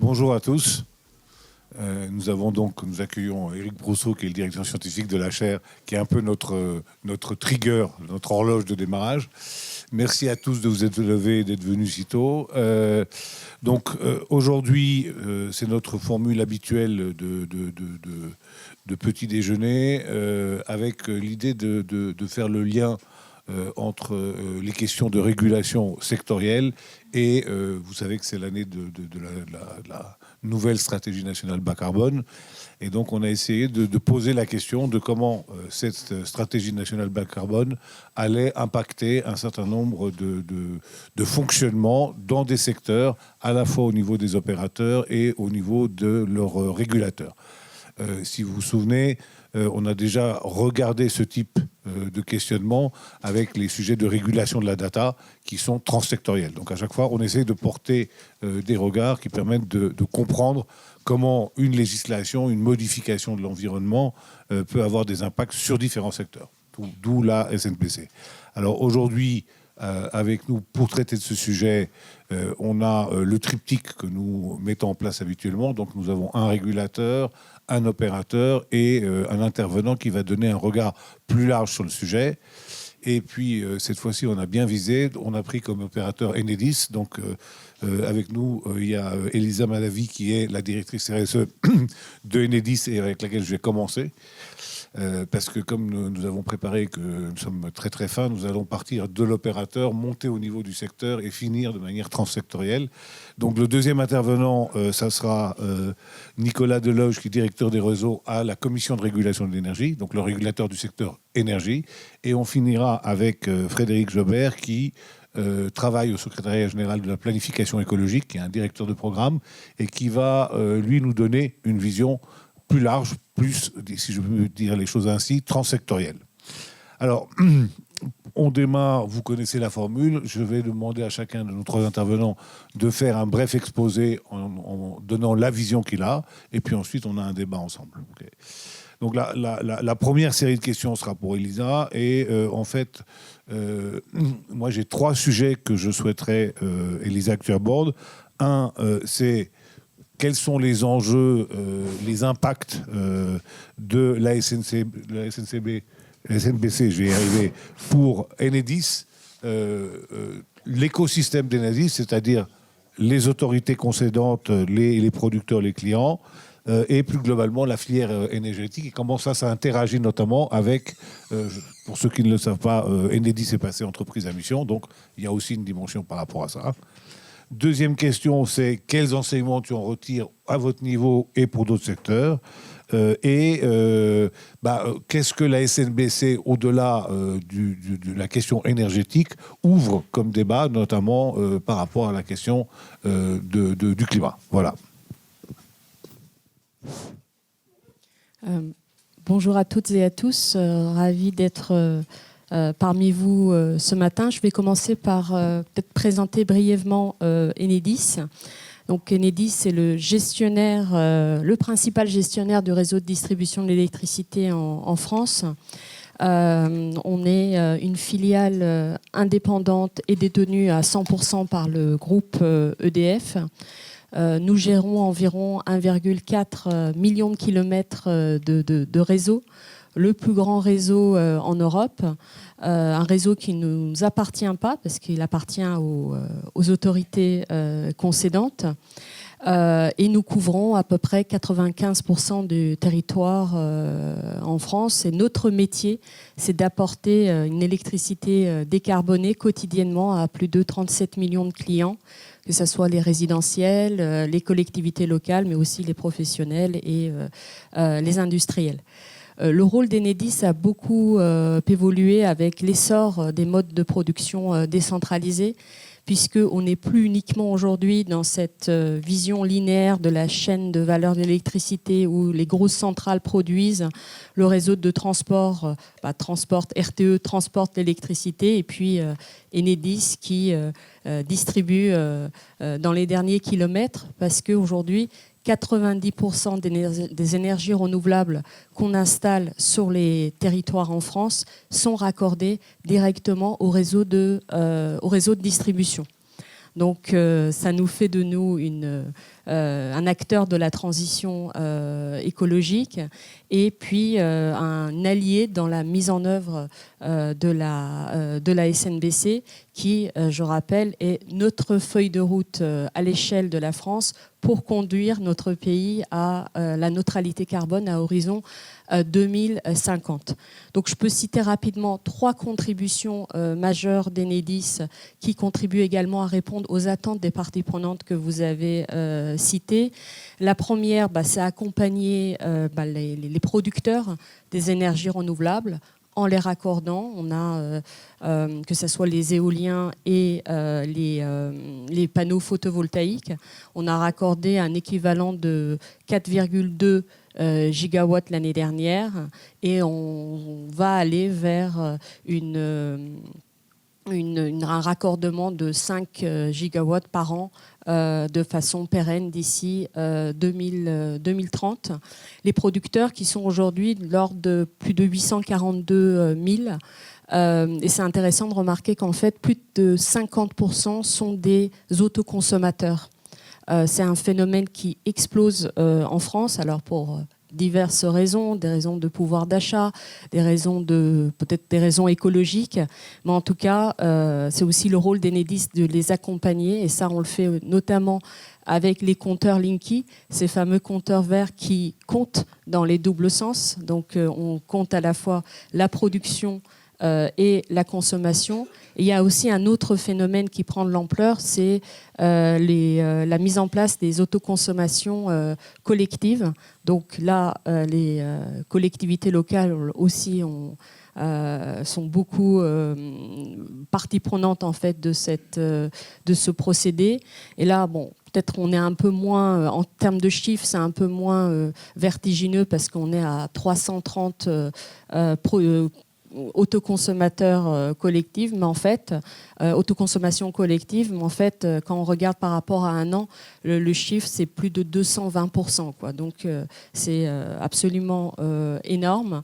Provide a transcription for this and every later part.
Bonjour à tous. Nous accueillons Éric Brousseau, qui est le directeur scientifique de la chaire, qui est un peu notre trigger, notre horloge de démarrage. Merci à tous de vous être levés et d'être venus si tôt. Aujourd'hui, c'est notre formule habituelle de petit déjeuner, avec l'idée de faire le lien entre les questions de régulation sectorielle et vous savez que c'est l'année de la nouvelle stratégie nationale bas carbone. Et donc on a essayé de poser la question de comment cette stratégie nationale bas carbone allait impacter un certain nombre de fonctionnements dans des secteurs, à la fois au niveau des opérateurs et au niveau de leurs régulateurs. Si vous vous souvenez, on a déjà regardé ce type de questionnement avec les sujets de régulation de la data qui sont transsectoriels. Donc à chaque fois, on essaie de porter des regards qui permettent de comprendre comment une législation, une modification de l'environnement peut avoir des impacts sur différents secteurs, d'où la SNBC. Alors aujourd'hui, avec nous pour traiter de ce sujet, on a le triptyque que nous mettons en place habituellement. Donc nous avons un régulateur, un opérateur et un intervenant qui va donner un regard plus large sur le sujet. Et puis cette fois-ci, on a bien visé. On a pris comme opérateur Enedis. Donc avec nous, il y a Elisa Malavi qui est la directrice RSE de Enedis et avec laquelle je vais commencer. Parce que comme nous avons préparé que nous sommes très très fins, nous allons partir de l'opérateur, monter au niveau du secteur et finir de manière transsectorielle. Donc le deuxième intervenant, ça sera Nicolas Deloge, qui est directeur des réseaux à la Commission de régulation de l'énergie, donc le régulateur du secteur énergie. Et on finira avec Frédéric Jobert, qui travaille au secrétariat général de la planification écologique, qui est un directeur de programme, et qui va, lui, nous donner une vision plus large, plus, si je veux dire les choses ainsi, transsectorielle. Alors, on démarre, vous connaissez la formule, je vais demander à chacun de nos trois intervenants de faire un bref exposé en donnant la vision qu'il a, et puis ensuite on a un débat ensemble. Okay. Donc la première série de questions sera pour Elisa, et en fait, moi j'ai trois sujets que je souhaiterais, Elisa, que tu abordes. Un, c'est quels sont les enjeux, les impacts de la SNBC, je vais y arriver, pour Enedis, l'écosystème d'Enedis, c'est-à-dire les autorités concédantes, les producteurs, les clients, et plus globalement la filière énergétique, et comment ça interagit notamment avec, pour ceux qui ne le savent pas, Enedis est passé entreprise à mission, donc il y a aussi une dimension par rapport à ça. Deuxième question, c'est quels enseignements tu en retires à votre niveau et pour d'autres secteurs, qu'est-ce que la SNBC, au-delà de la question énergétique, ouvre comme débat, notamment par rapport à la question du climat. Voilà. Bonjour à toutes et à tous, ravi d'être parmi vous ce matin. Je vais commencer par peut-être présenter brièvement Enedis. Donc Enedis, c'est le gestionnaire, le principal gestionnaire du réseau de distribution de l'électricité en France. On est une filiale indépendante et détenue à 100% par le groupe EDF. Nous gérons environ 1,4 million de kilomètres de réseau, le plus grand réseau en Europe, un réseau qui ne nous appartient pas parce qu'il appartient aux autorités concédantes. Et nous couvrons à peu près 95% du territoire en France. Et notre métier, c'est d'apporter une électricité décarbonée quotidiennement à plus de 37 millions de clients, que ce soit les résidentiels, les collectivités locales, mais aussi les professionnels et les industriels. Le rôle d'Enedis a beaucoup évolué avec l'essor des modes de production décentralisés, puisqu'on n'est plus uniquement aujourd'hui dans cette vision linéaire de la chaîne de valeur de l'électricité où les grosses centrales produisent, le réseau de transport RTE transporte l'électricité, et puis Enedis qui distribue dans les derniers kilomètres, parce qu'aujourd'hui 90% des énergies renouvelables qu'on installe sur les territoires en France sont raccordées directement au réseau de distribution. Donc ça nous fait de nous un acteur de la transition écologique et puis un allié dans la mise en œuvre de la SNBC qui, je rappelle, est notre feuille de route à l'échelle de la France pour conduire notre pays à la neutralité carbone à horizon 2050. Donc je peux citer rapidement 3 contributions majeures d'Enedis qui contribuent également à répondre aux attentes des parties prenantes que vous avez citées. La première, c'est accompagner les producteurs des énergies renouvelables en les raccordant. On a, que ce soit les éoliens et les panneaux photovoltaïques, on a raccordé un équivalent de 4,2 gigawatts l'année dernière et on va aller vers un raccordement de 5 gigawatts par an de façon pérenne d'ici 2030. Les producteurs qui sont aujourd'hui de l'ordre de plus de 842 000 et c'est intéressant de remarquer qu'en fait plus de 50% sont des autoconsommateurs. C'est un phénomène qui explose en France, alors pour diverses raisons, des raisons de pouvoir d'achat, peut-être des raisons écologiques, mais en tout cas, c'est aussi le rôle d'Enedis de les accompagner, et ça, on le fait notamment avec les compteurs Linky, ces fameux compteurs verts qui comptent dans les doubles sens. Donc, on compte à la fois la production et la consommation. Et il y a aussi un autre phénomène qui prend de l'ampleur, c'est la mise en place des autoconsommations collectives. Donc là, les collectivités locales aussi sont beaucoup partie prenante en fait de ce procédé. Et là, bon, peut-être on est un peu moins, en termes de chiffres, c'est un peu moins vertigineux parce qu'on est à 330 autoconsommateurs collectifs, mais en fait, autoconsommation collective, mais en fait, quand on regarde par rapport à un an, le chiffre, c'est plus de 220%, quoi. Donc, c'est absolument énorme.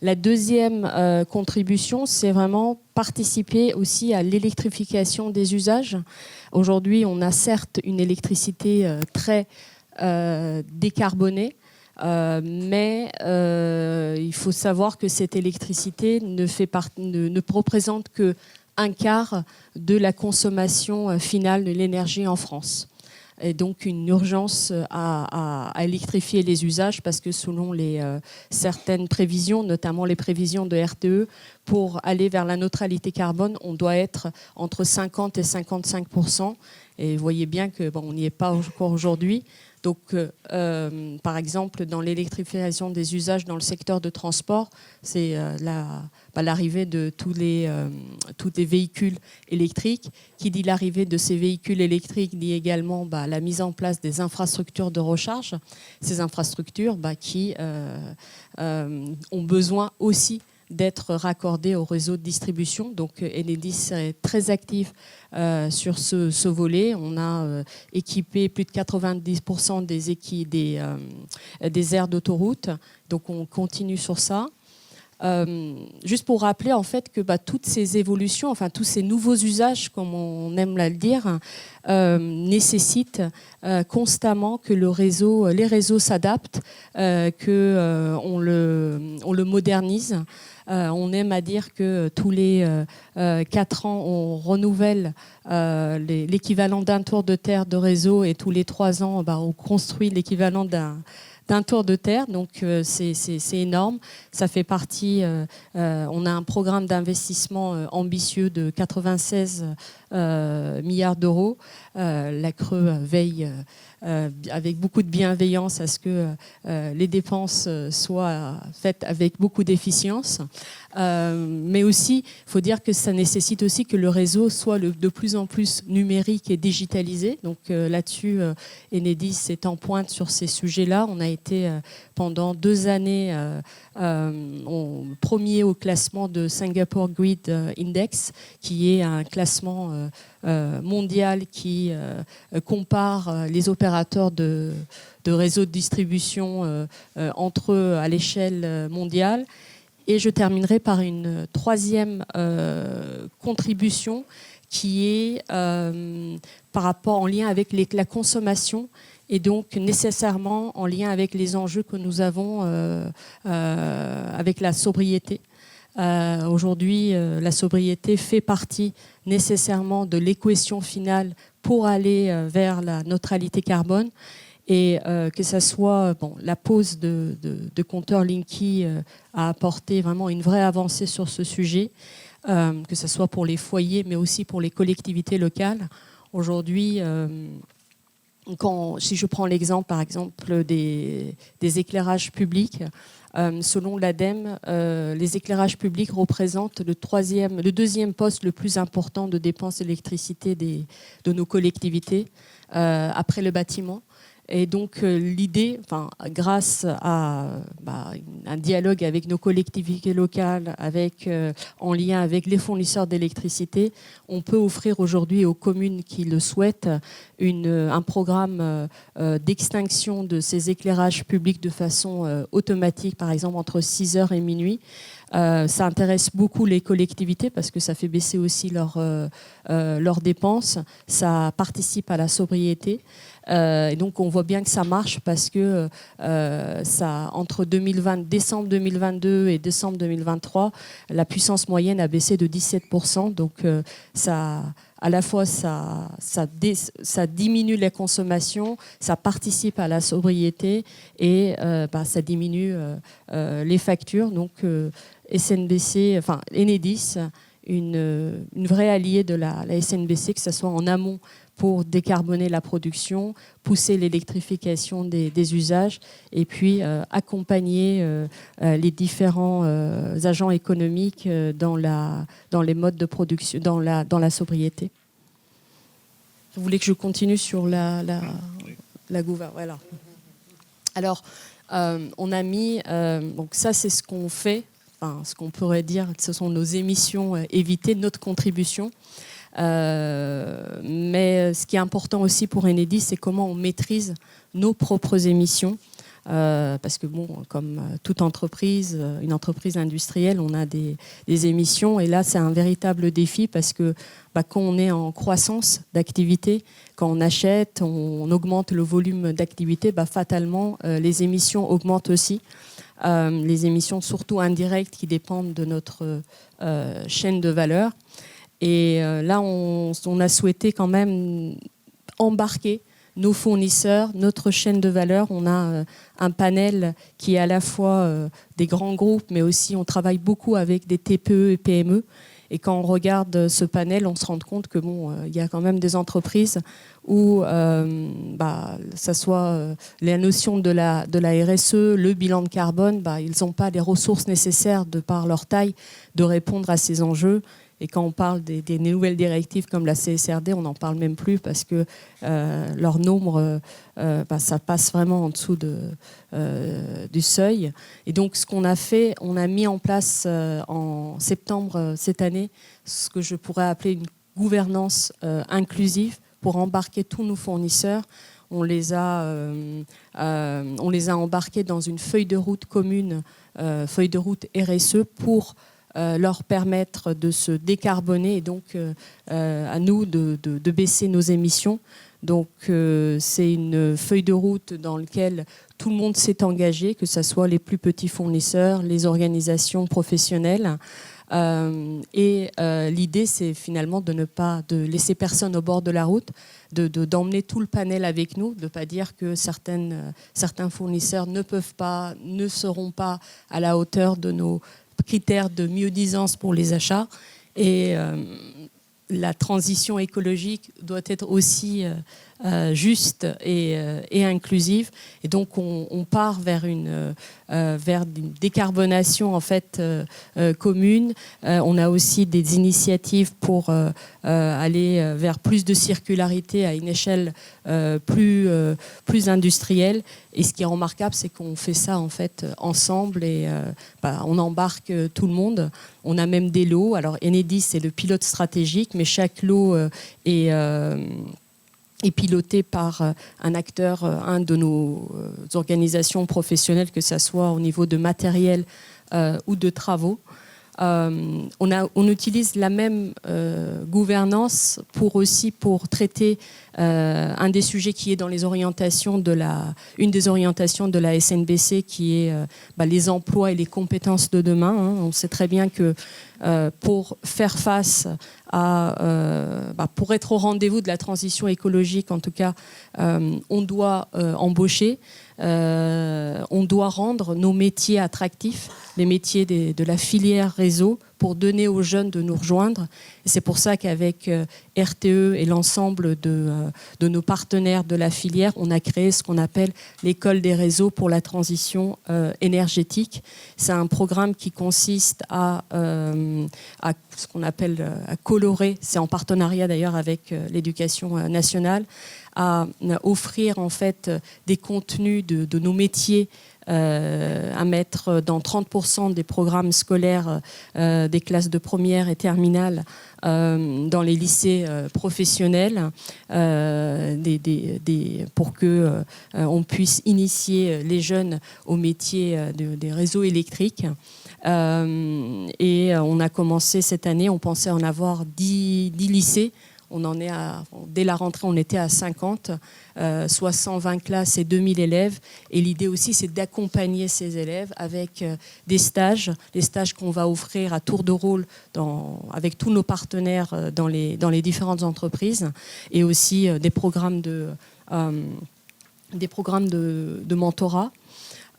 La deuxième contribution, c'est vraiment participer aussi à l'électrification des usages. Aujourd'hui, on a certes une électricité très décarbonée, mais il faut savoir que cette électricité ne représente que un quart de la consommation finale de l'énergie en France. Et donc une urgence à électrifier les usages parce que selon certaines prévisions, notamment les prévisions de RTE, pour aller vers la neutralité carbone, on doit être entre 50 et 55%. Et vous voyez bien que on n'y est pas encore aujourd'hui. Donc, par exemple, dans l'électrification des usages dans le secteur de transport, c'est l'arrivée de tous les véhicules électriques. Qui dit l'arrivée de ces véhicules électriques dit également la mise en place des infrastructures de recharge. Ces infrastructures qui ont besoin aussi d'être raccordés au réseau de distribution. Donc Enedis est très actif sur ce volet. On a équipé plus de 90% des aires d'autoroute. Donc on continue sur ça. Juste pour rappeler en fait que toutes ces évolutions, enfin tous ces nouveaux usages, comme on aime le dire, nécessitent constamment que les réseaux s'adaptent, qu'on le modernise. On aime à dire que tous les 4 ans, on renouvelle l'équivalent d'un tour de terre de réseau et tous les 3 ans, on construit l'équivalent d'un tour de terre, donc c'est énorme. Ça fait partie, on a un programme d'investissement ambitieux de 96 milliards d'euros. La Creux veille avec beaucoup de bienveillance à ce que les dépenses soient faites avec beaucoup d'efficience. Mais aussi, il faut dire que ça nécessite aussi que le réseau soit de plus en plus numérique et digitalisé. Donc là-dessus, Enedis est en pointe sur ces sujets-là. On a été pendant 2 années premier au classement de Singapore Grid Index, qui est un classement mondial qui compare les opérateurs de réseaux de distribution entre eux à l'échelle mondiale. Et je terminerai par une troisième contribution qui est par rapport en lien avec la consommation et donc nécessairement en lien avec les enjeux que nous avons avec la sobriété. Aujourd'hui, la sobriété fait partie nécessairement de l'équation finale pour aller vers la neutralité carbone. Et que ça soit la pose de compteurs Linky a apporté vraiment une vraie avancée sur ce sujet, que ce soit pour les foyers, mais aussi pour les collectivités locales. Aujourd'hui, si je prends l'exemple, par exemple, des éclairages publics, selon l'ADEME, les éclairages publics représentent le deuxième poste le plus important de dépenses d'électricité de nos collectivités, après le bâtiment. Et donc l'idée, grâce à un dialogue avec nos collectivités locales, en lien avec les fournisseurs d'électricité, on peut offrir aujourd'hui aux communes qui le souhaitent un programme d'extinction de ces éclairages publics de façon automatique, par exemple entre 6h et minuit. Ça intéresse beaucoup les collectivités parce que ça fait baisser aussi leurs dépenses, ça participe à la sobriété. Et donc on voit bien que ça marche parce que entre décembre 2022 et décembre 2023, la puissance moyenne a baissé de 17%. Donc à la fois ça diminue la consommation, ça participe à la sobriété et ça diminue les factures. Donc Enedis, une vraie alliée de la SNBC, que ce soit en amont pour décarboner la production, pousser l'électrification des usages et puis accompagner les différents agents économiques dans les modes de production, dans la sobriété. Vous voulez que je continue sur la gouvernance? Voilà. Alors, on a mis... donc ça, c'est ce qu'on fait, ce qu'on pourrait dire que ce sont nos émissions évitées, notre contribution. Mais ce qui est important aussi pour Enedis, c'est comment on maîtrise nos propres émissions. Parce que comme toute entreprise, une entreprise industrielle, on a des émissions et là c'est un véritable défi parce que quand on est en croissance d'activité, quand on achète, on augmente le volume d'activité, fatalement les émissions augmentent aussi. Les émissions surtout indirectes qui dépendent de notre chaîne de valeur. Et là, on a souhaité quand même embarquer nos fournisseurs, notre chaîne de valeur. On a un panel qui est à la fois des grands groupes, mais aussi on travaille beaucoup avec des TPE et PME. Et quand on regarde ce panel, on se rend compte que il y a quand même des entreprises où ça soit la notion de la RSE, le bilan de carbone, ils n'ont pas les ressources nécessaires de par leur taille de répondre à ces enjeux. Et quand on parle des nouvelles directives comme la CSRD, on n'en parle même plus parce que leur nombre, ça passe vraiment en dessous du seuil. Et donc, ce qu'on a fait, on a mis en place en septembre cette année ce que je pourrais appeler une gouvernance inclusive pour embarquer tous nos fournisseurs. On les a embarqués dans une feuille de route commune, feuille de route RSE pour leur permettre de se décarboner et donc à nous de baisser nos émissions. Donc c'est une feuille de route dans laquelle tout le monde s'est engagé, que ce soit les plus petits fournisseurs, les organisations professionnelles. Et l'idée, c'est finalement de laisser personne au bord de la route, d'emmener tout le panel avec nous, de ne pas dire que certains fournisseurs ne seront pas à la hauteur de nos critères de mieux-disance pour les achats. Et la transition écologique doit être aussi juste et inclusive. Et donc, on part vers une décarbonation en fait commune. On a aussi des initiatives pour aller vers plus de circularité à une échelle plus industrielle. Et ce qui est remarquable, c'est qu'on fait ça en fait ensemble et on embarque tout le monde. On a même des lots. Alors Enedis, c'est le pilote stratégique, mais chaque lot est piloté par un acteur, un de nos organisations professionnelles, que ce soit au niveau de matériel ou de travaux. On utilise la même gouvernance pour traiter un des sujets qui est dans les orientations une des orientations de la SNBC, qui est les emplois et les compétences de demain. On sait très bien que pour faire face pour être au rendez-vous de la transition écologique, en tout cas, on doit embaucher. On doit rendre nos métiers attractifs, les métiers de la filière réseau, pour donner aux jeunes de nous rejoindre. Et c'est pour ça qu'avec RTE et l'ensemble de nos partenaires de la filière, on a créé ce qu'on appelle l'école des réseaux pour la transition énergétique. C'est un programme qui consiste à ce qu'on appelle à colorer, c'est en partenariat d'ailleurs avec l'éducation nationale, à offrir en fait des contenus de nos métiers à mettre dans 30% des programmes scolaires des classes de première et terminale dans les lycées professionnels pour que on puisse initier les jeunes au métier des réseaux électriques. Et on a commencé cette année, on pensait en avoir 10 lycées. On en est dès la rentrée, on était à 50, soit 120 classes et 2000 élèves. Et l'idée aussi, c'est d'accompagner ces élèves avec des stages, les stages qu'on va offrir à tour de rôle avec tous nos partenaires dans les différentes entreprises, et aussi des programmes de mentorat.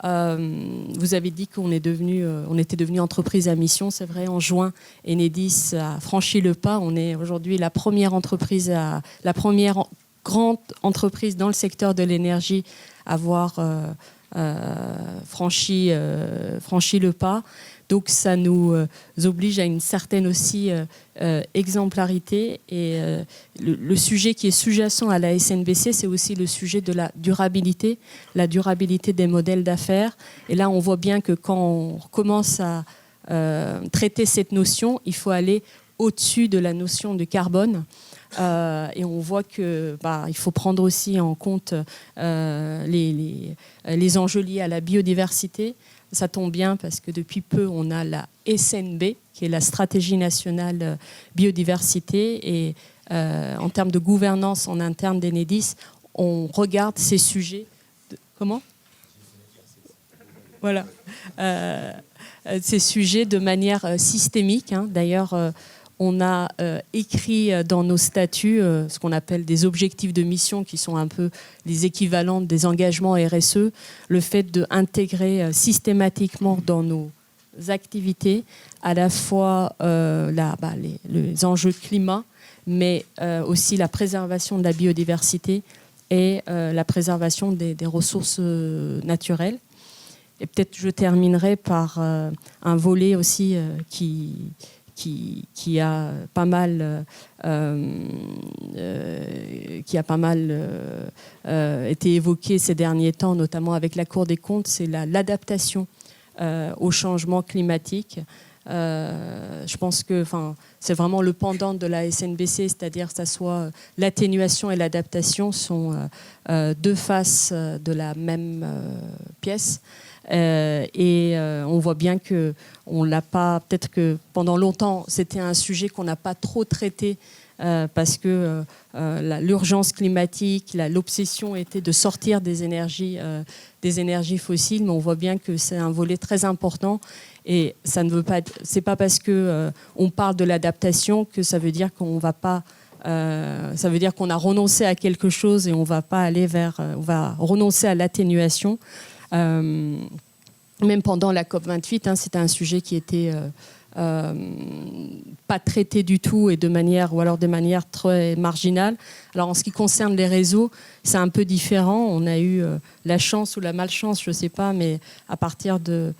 Vous avez dit qu'on était devenu entreprise à mission. C'est vrai, en juin, Enedis a franchi le pas. On est aujourd'hui la première grande entreprise dans le secteur de l'énergie à avoir franchi le pas. Donc ça nous oblige à une certaine aussi exemplarité. Et le sujet qui est sous-jacent à la SNBC, c'est aussi le sujet de la durabilité des modèles d'affaires. Et là, on voit bien que quand on commence à traiter cette notion, il faut aller au-dessus de la notion de carbone. Et on voit que il faut prendre aussi en compte les enjeux liés à la biodiversité. Ça tombe bien parce que depuis peu, on a la SNB, qui est la stratégie nationale biodiversité. Et en termes de gouvernance en interne d'Enedis, on regarde ces sujets. Comment ? Voilà. Ces sujets de manière systémique. D'ailleurs, on a écrit dans nos statuts ce qu'on appelle des objectifs de mission, qui sont un peu les équivalents des engagements RSE, le fait d'intégrer systématiquement dans nos activités à la fois les enjeux climat, mais aussi la préservation de la biodiversité et la préservation des ressources naturelles. Et peut-être je terminerai par un volet aussi qui a pas mal été évoqué ces derniers temps, notamment avec la Cour des comptes, c'est l'adaptation au changement climatique. Je pense que c'est vraiment le pendant de la SNBC, c'est-à-dire que ça soit l'atténuation et l'adaptation sont deux faces de la même pièce. On voit bien que on l'a pas. Peut-être que pendant longtemps, c'était un sujet qu'on n'a pas trop traité parce que l'urgence climatique, l'obsession était de sortir des énergies fossiles. Mais on voit bien que c'est un volet très important. Et ça ne veut pas. C'est pas parce que on parle de l'adaptation que ça veut dire qu'on va pas. Ça veut dire qu'on a renoncé à quelque chose et on va pas aller on va renoncer à l'atténuation. Même pendant la COP28, c'était un sujet qui était pas traité du tout et de manière très marginale. Alors en ce qui concerne les réseaux, c'est un peu différent. On a eu la chance ou la malchance, je ne sais pas, mais à partir de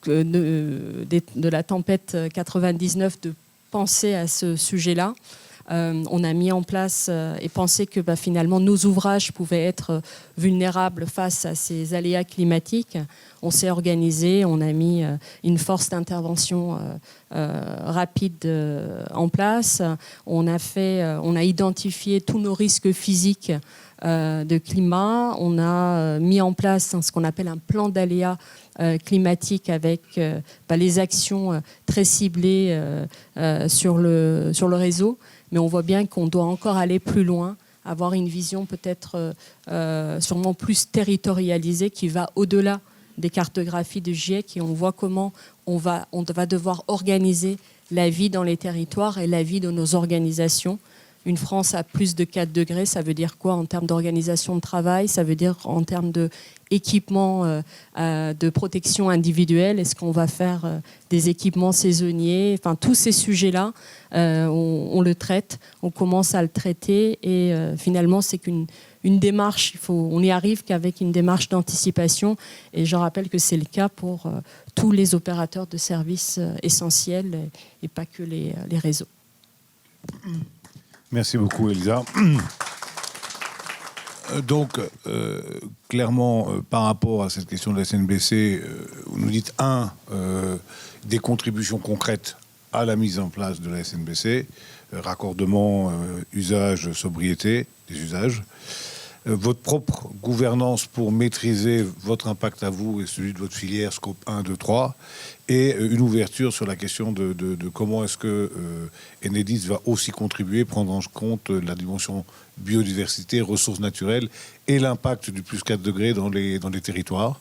la tempête 99, de penser à ce sujet-là. On a mis en place et pensé que finalement nos ouvrages pouvaient être vulnérables face à ces aléas climatiques. On s'est organisé, on a mis une force d'intervention rapide en place. On a identifié tous nos risques physiques de climat. On a mis en place ce qu'on appelle un plan d'aléas climatique avec les actions très ciblées sur le réseau. Mais on voit bien qu'on doit encore aller plus loin, avoir une vision peut-être sûrement plus territorialisée qui va au-delà des cartographies du GIEC, et on voit comment on va devoir organiser la vie dans les territoires et la vie de nos organisations. Une France à plus de 4 degrés, ça veut dire quoi en termes d'organisation de travail? Ça veut dire en termes d'équipements de protection individuelle. Est-ce qu'on va faire des équipements saisonniers? Enfin, tous ces sujets-là, on le traite, on commence à le traiter, et finalement, c'est qu'une démarche, on n'y arrive qu'avec une démarche d'anticipation, et je rappelle que c'est le cas pour tous les opérateurs de services essentiels et pas que les réseaux. Merci beaucoup, Elsa. Donc, clairement, par rapport à cette question de la SNBC, vous nous dites, des contributions concrètes à la mise en place de la SNBC, raccordement, usage, sobriété des usages, votre propre gouvernance pour maîtriser votre impact à vous et celui de votre filière, scope 1, 2, 3, et une ouverture sur la question de comment est-ce que Enedis va aussi contribuer, prendre en compte la dimension biodiversité, ressources naturelles et l'impact du plus 4 degrés dans les territoires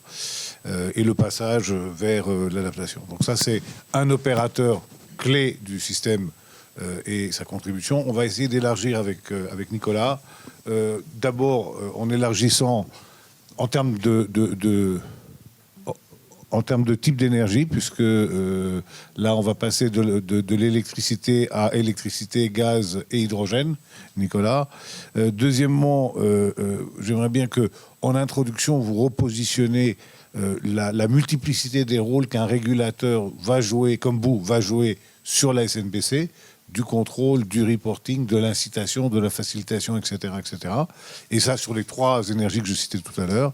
et le passage vers l'adaptation. Donc ça, c'est un opérateur clé du système et sa contribution. On va essayer d'élargir avec Nicolas. D'abord, en élargissant en termes en termes de type d'énergie, puisque là, on va passer de l'électricité à électricité, gaz et hydrogène, Nicolas. Deuxièmement, j'aimerais bien que, en introduction, vous repositionnez la multiplicité des rôles qu'un régulateur va jouer, comme vous, va jouer sur la SNBC, du contrôle, du reporting, de l'incitation, de la facilitation, etc., etc. Et ça, sur les 3 énergies que je citais tout à l'heure.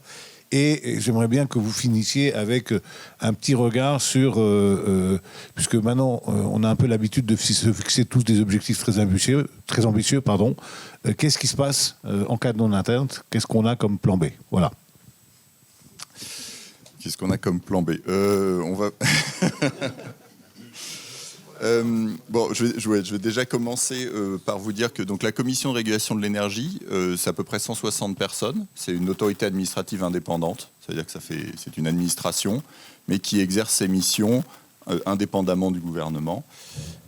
Et j'aimerais bien que vous finissiez avec un petit regard sur... puisque maintenant, on a un peu l'habitude de se fixer tous des objectifs très ambitieux. Qu'est-ce qui se passe en cas de non-atteinte? Qu'est-ce qu'on a comme plan B? Voilà. Qu'est-ce qu'on a comme plan B? On va... je vais déjà commencer par vous dire que donc, la Commission de régulation de l'énergie, c'est à peu près 160 personnes. C'est une autorité administrative indépendante, c'est-à-dire que c'est une administration, mais qui exerce ses missions indépendamment du gouvernement.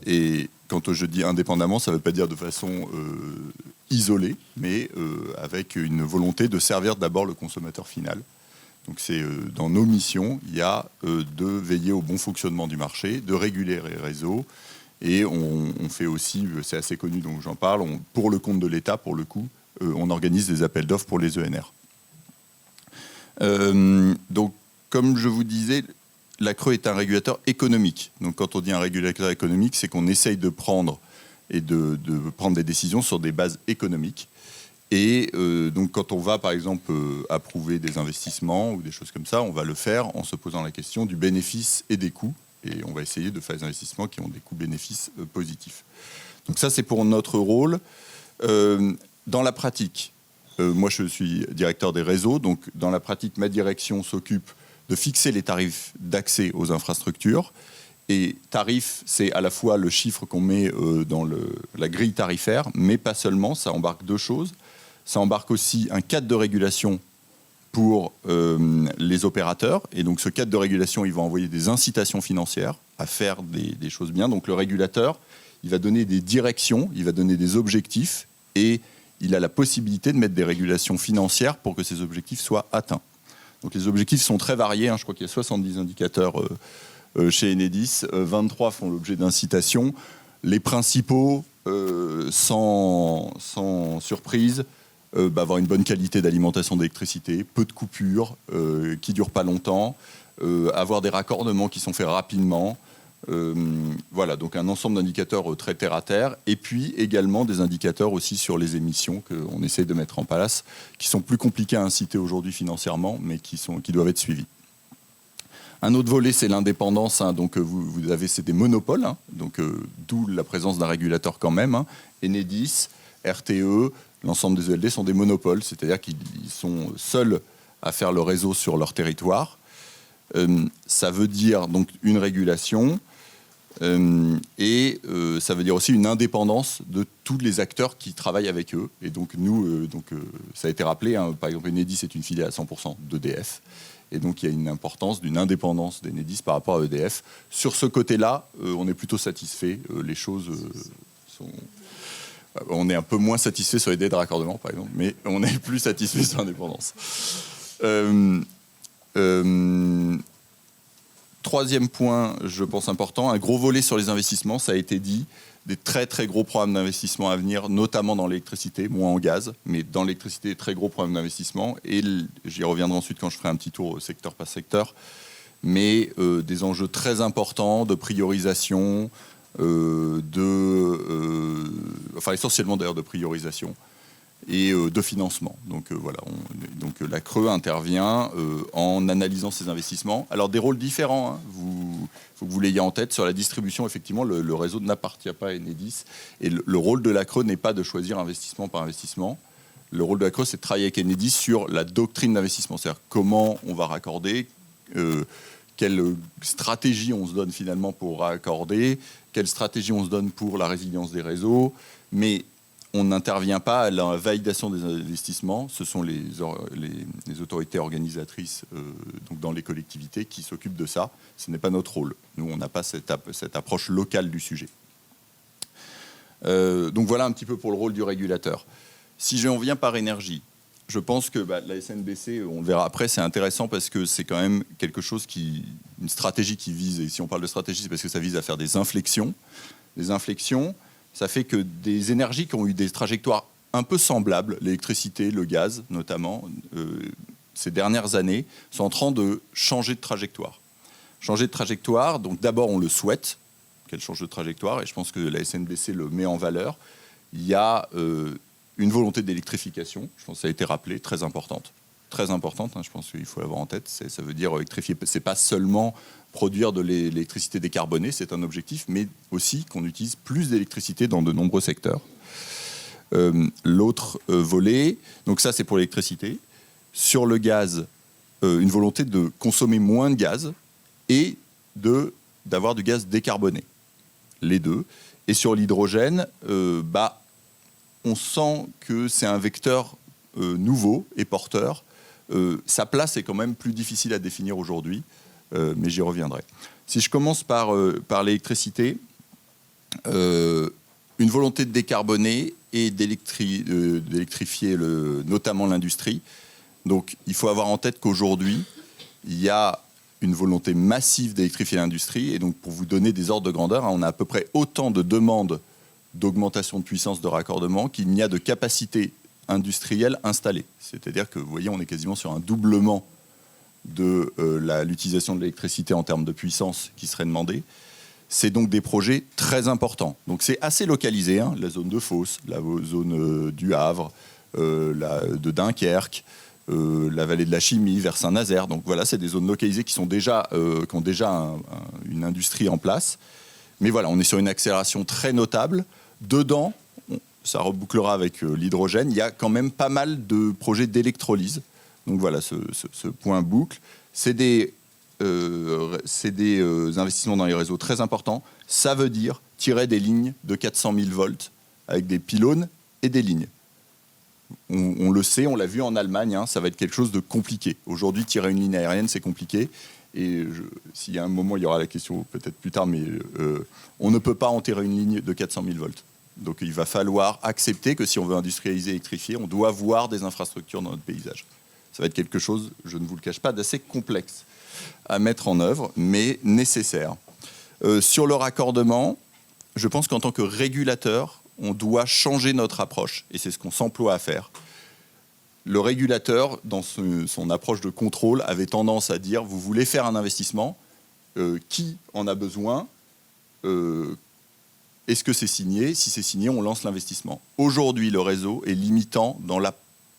Et quand je dis indépendamment, ça ne veut pas dire de façon isolée, mais avec une volonté de servir d'abord le consommateur final. Donc c'est dans nos missions, il y a de veiller au bon fonctionnement du marché, de réguler les réseaux, et on fait aussi, c'est assez connu donc j'en parle, pour le compte de l'État, pour le coup, on organise des appels d'offres pour les ENR. Donc comme je vous disais, la CRE est un régulateur économique. Donc quand on dit un régulateur économique, c'est qu'on essaye de prendre des décisions sur des bases économiques. Et donc quand on va par exemple approuver des investissements ou des choses comme ça, on va le faire en se posant la question du bénéfice et des coûts. Et on va essayer de faire des investissements qui ont des coûts-bénéfices positifs. Donc ça, c'est pour notre rôle. Dans la pratique, moi je suis directeur des réseaux, donc dans la pratique, ma direction s'occupe de fixer les tarifs d'accès aux infrastructures. Et tarif, c'est à la fois le chiffre qu'on met dans la grille tarifaire, mais pas seulement, ça embarque 2 choses. Ça embarque aussi un cadre de régulation pour les opérateurs. Et donc ce cadre de régulation, il va envoyer des incitations financières à faire des choses bien. Donc le régulateur, il va donner des directions, il va donner des objectifs et il a la possibilité de mettre des régulations financières pour que ces objectifs soient atteints. Donc les objectifs sont très variés. Je crois qu'il y a 70 indicateurs chez Enedis. 23 font l'objet d'incitations. Les principaux, sans surprise, avoir une bonne qualité d'alimentation d'électricité, peu de coupures, qui ne durent pas longtemps, avoir des raccordements qui sont faits rapidement. Voilà, donc un ensemble d'indicateurs très terre-à-terre. Et puis également des indicateurs aussi sur les émissions qu'on essaie de mettre en place, qui sont plus compliqués à inciter aujourd'hui financièrement, mais qui doivent être suivis. Un autre volet, c'est l'indépendance. Donc vous avez, c'est des monopoles, donc d'où la présence d'un régulateur quand même. Enedis, RTE, L'ensemble des ELD sont des monopoles, c'est-à-dire qu'ils sont seuls à faire le réseau sur leur territoire. Ça veut dire donc une régulation et ça veut dire aussi une indépendance de tous les acteurs qui travaillent avec eux. Et donc nous, ça a été rappelé, hein, par exemple Enedis est une filiale à 100% d'EDF. Et donc il y a une importance d'une indépendance d'Enedis par rapport à EDF. Sur ce côté-là, on est plutôt satisfait. Les choses sont... On est un peu moins satisfait sur les délais de raccordement, par exemple, mais on est plus satisfait sur l'indépendance. Troisième point, je pense important, un gros volet sur les investissements, ça a été dit, des très très gros programmes d'investissement à venir, notamment dans l'électricité, moins en gaz, mais dans l'électricité, très gros programmes d'investissement, et j'y reviendrai ensuite quand je ferai un petit tour secteur par secteur, mais des enjeux très importants de priorisation, enfin essentiellement d'ailleurs de priorisation, et de financement. Donc voilà, la CRE intervient en analysant ces investissements. Alors des rôles différents, hein. Faut que vous l'ayez en tête. Sur la distribution, effectivement, le réseau n'appartient pas à Enedis. Et le rôle de la CRE n'est pas de choisir investissement par investissement. Le rôle de la CRE, c'est de travailler avec Enedis sur la doctrine d'investissement. C'est-à-dire comment on va raccorder, quelle stratégie on se donne finalement pour raccorder, quelle stratégie on se donne pour la résilience des réseaux. Mais on n'intervient pas à la validation des investissements. Ce sont les autorités organisatrices donc dans les collectivités qui s'occupent de ça. Ce n'est pas notre rôle. Nous, on n'a pas cette approche locale du sujet. Donc voilà un petit peu pour le rôle du régulateur. Si j'en viens par énergie, je pense que la SNBC, on le verra après, c'est intéressant parce que c'est quand même quelque chose une stratégie qui vise, et si on parle de stratégie, c'est parce que ça vise à faire des inflexions. Des inflexions, ça fait que des énergies qui ont eu des trajectoires un peu semblables, l'électricité, le gaz notamment, ces dernières années, sont en train de changer de trajectoire. Changer de trajectoire, donc d'abord on le souhaite, qu'elle change de trajectoire, et je pense que la SNBC le met en valeur. Il y a une volonté d'électrification, je pense que ça a été rappelé, très importante. Très importante, hein, je pense qu'il faut l'avoir en tête. Ça veut dire électrifier, c'est pas seulement produire de l'électricité décarbonée, c'est un objectif, mais aussi qu'on utilise plus d'électricité dans de nombreux secteurs. L'autre volet, donc ça c'est pour l'électricité. Sur le gaz, une volonté de consommer moins de gaz et d'avoir du gaz décarboné. Les deux. Et sur l'hydrogène, on sent que c'est un vecteur nouveau et porteur. Sa place est quand même plus difficile à définir aujourd'hui, mais j'y reviendrai. Si je commence par l'électricité, une volonté de décarboner et d'électrifier notamment l'industrie. Donc il faut avoir en tête qu'aujourd'hui, il y a une volonté massive d'électrifier l'industrie. Et donc pour vous donner des ordres de grandeur, on a à peu près autant de demandes d'augmentation de puissance de raccordement qu'il n'y a de capacité industrielle installée. C'est-à-dire que, vous voyez, on est quasiment sur un doublement de l'utilisation de l'électricité en termes de puissance qui serait demandée. C'est donc des projets très importants. Donc c'est assez localisé, hein, la zone de Fos, la zone du Havre, de Dunkerque, la vallée de la Chimie, vers Saint-Nazaire. Donc voilà, c'est des zones localisées qui ont déjà une industrie en place. Mais voilà, on est sur une accélération très notable. Dedans, ça rebouclera avec l'hydrogène, il y a quand même pas mal de projets d'électrolyse. Donc voilà, ce point boucle. C'est des investissements dans les réseaux très importants. Ça veut dire tirer des lignes de 400 000 volts avec des pylônes et des lignes. On le sait, on l'a vu en Allemagne, hein, ça va être quelque chose de compliqué. Aujourd'hui, tirer une ligne aérienne, c'est compliqué. Et s'il y a un moment, il y aura la question peut-être plus tard, mais on ne peut pas enterrer une ligne de 400 000 volts. Donc il va falloir accepter que si on veut industrialiser, électrifier, on doit avoir des infrastructures dans notre paysage. Ça va être quelque chose, je ne vous le cache pas, d'assez complexe à mettre en œuvre, mais nécessaire. Sur le raccordement, je pense qu'en tant que régulateur, on doit changer notre approche, et c'est ce qu'on s'emploie à faire. Le régulateur, dans son approche de contrôle, avait tendance à dire, vous voulez faire un investissement, qui en a besoin, est-ce que c'est signé? Si c'est signé, on lance l'investissement. Aujourd'hui, le réseau est limitant dans la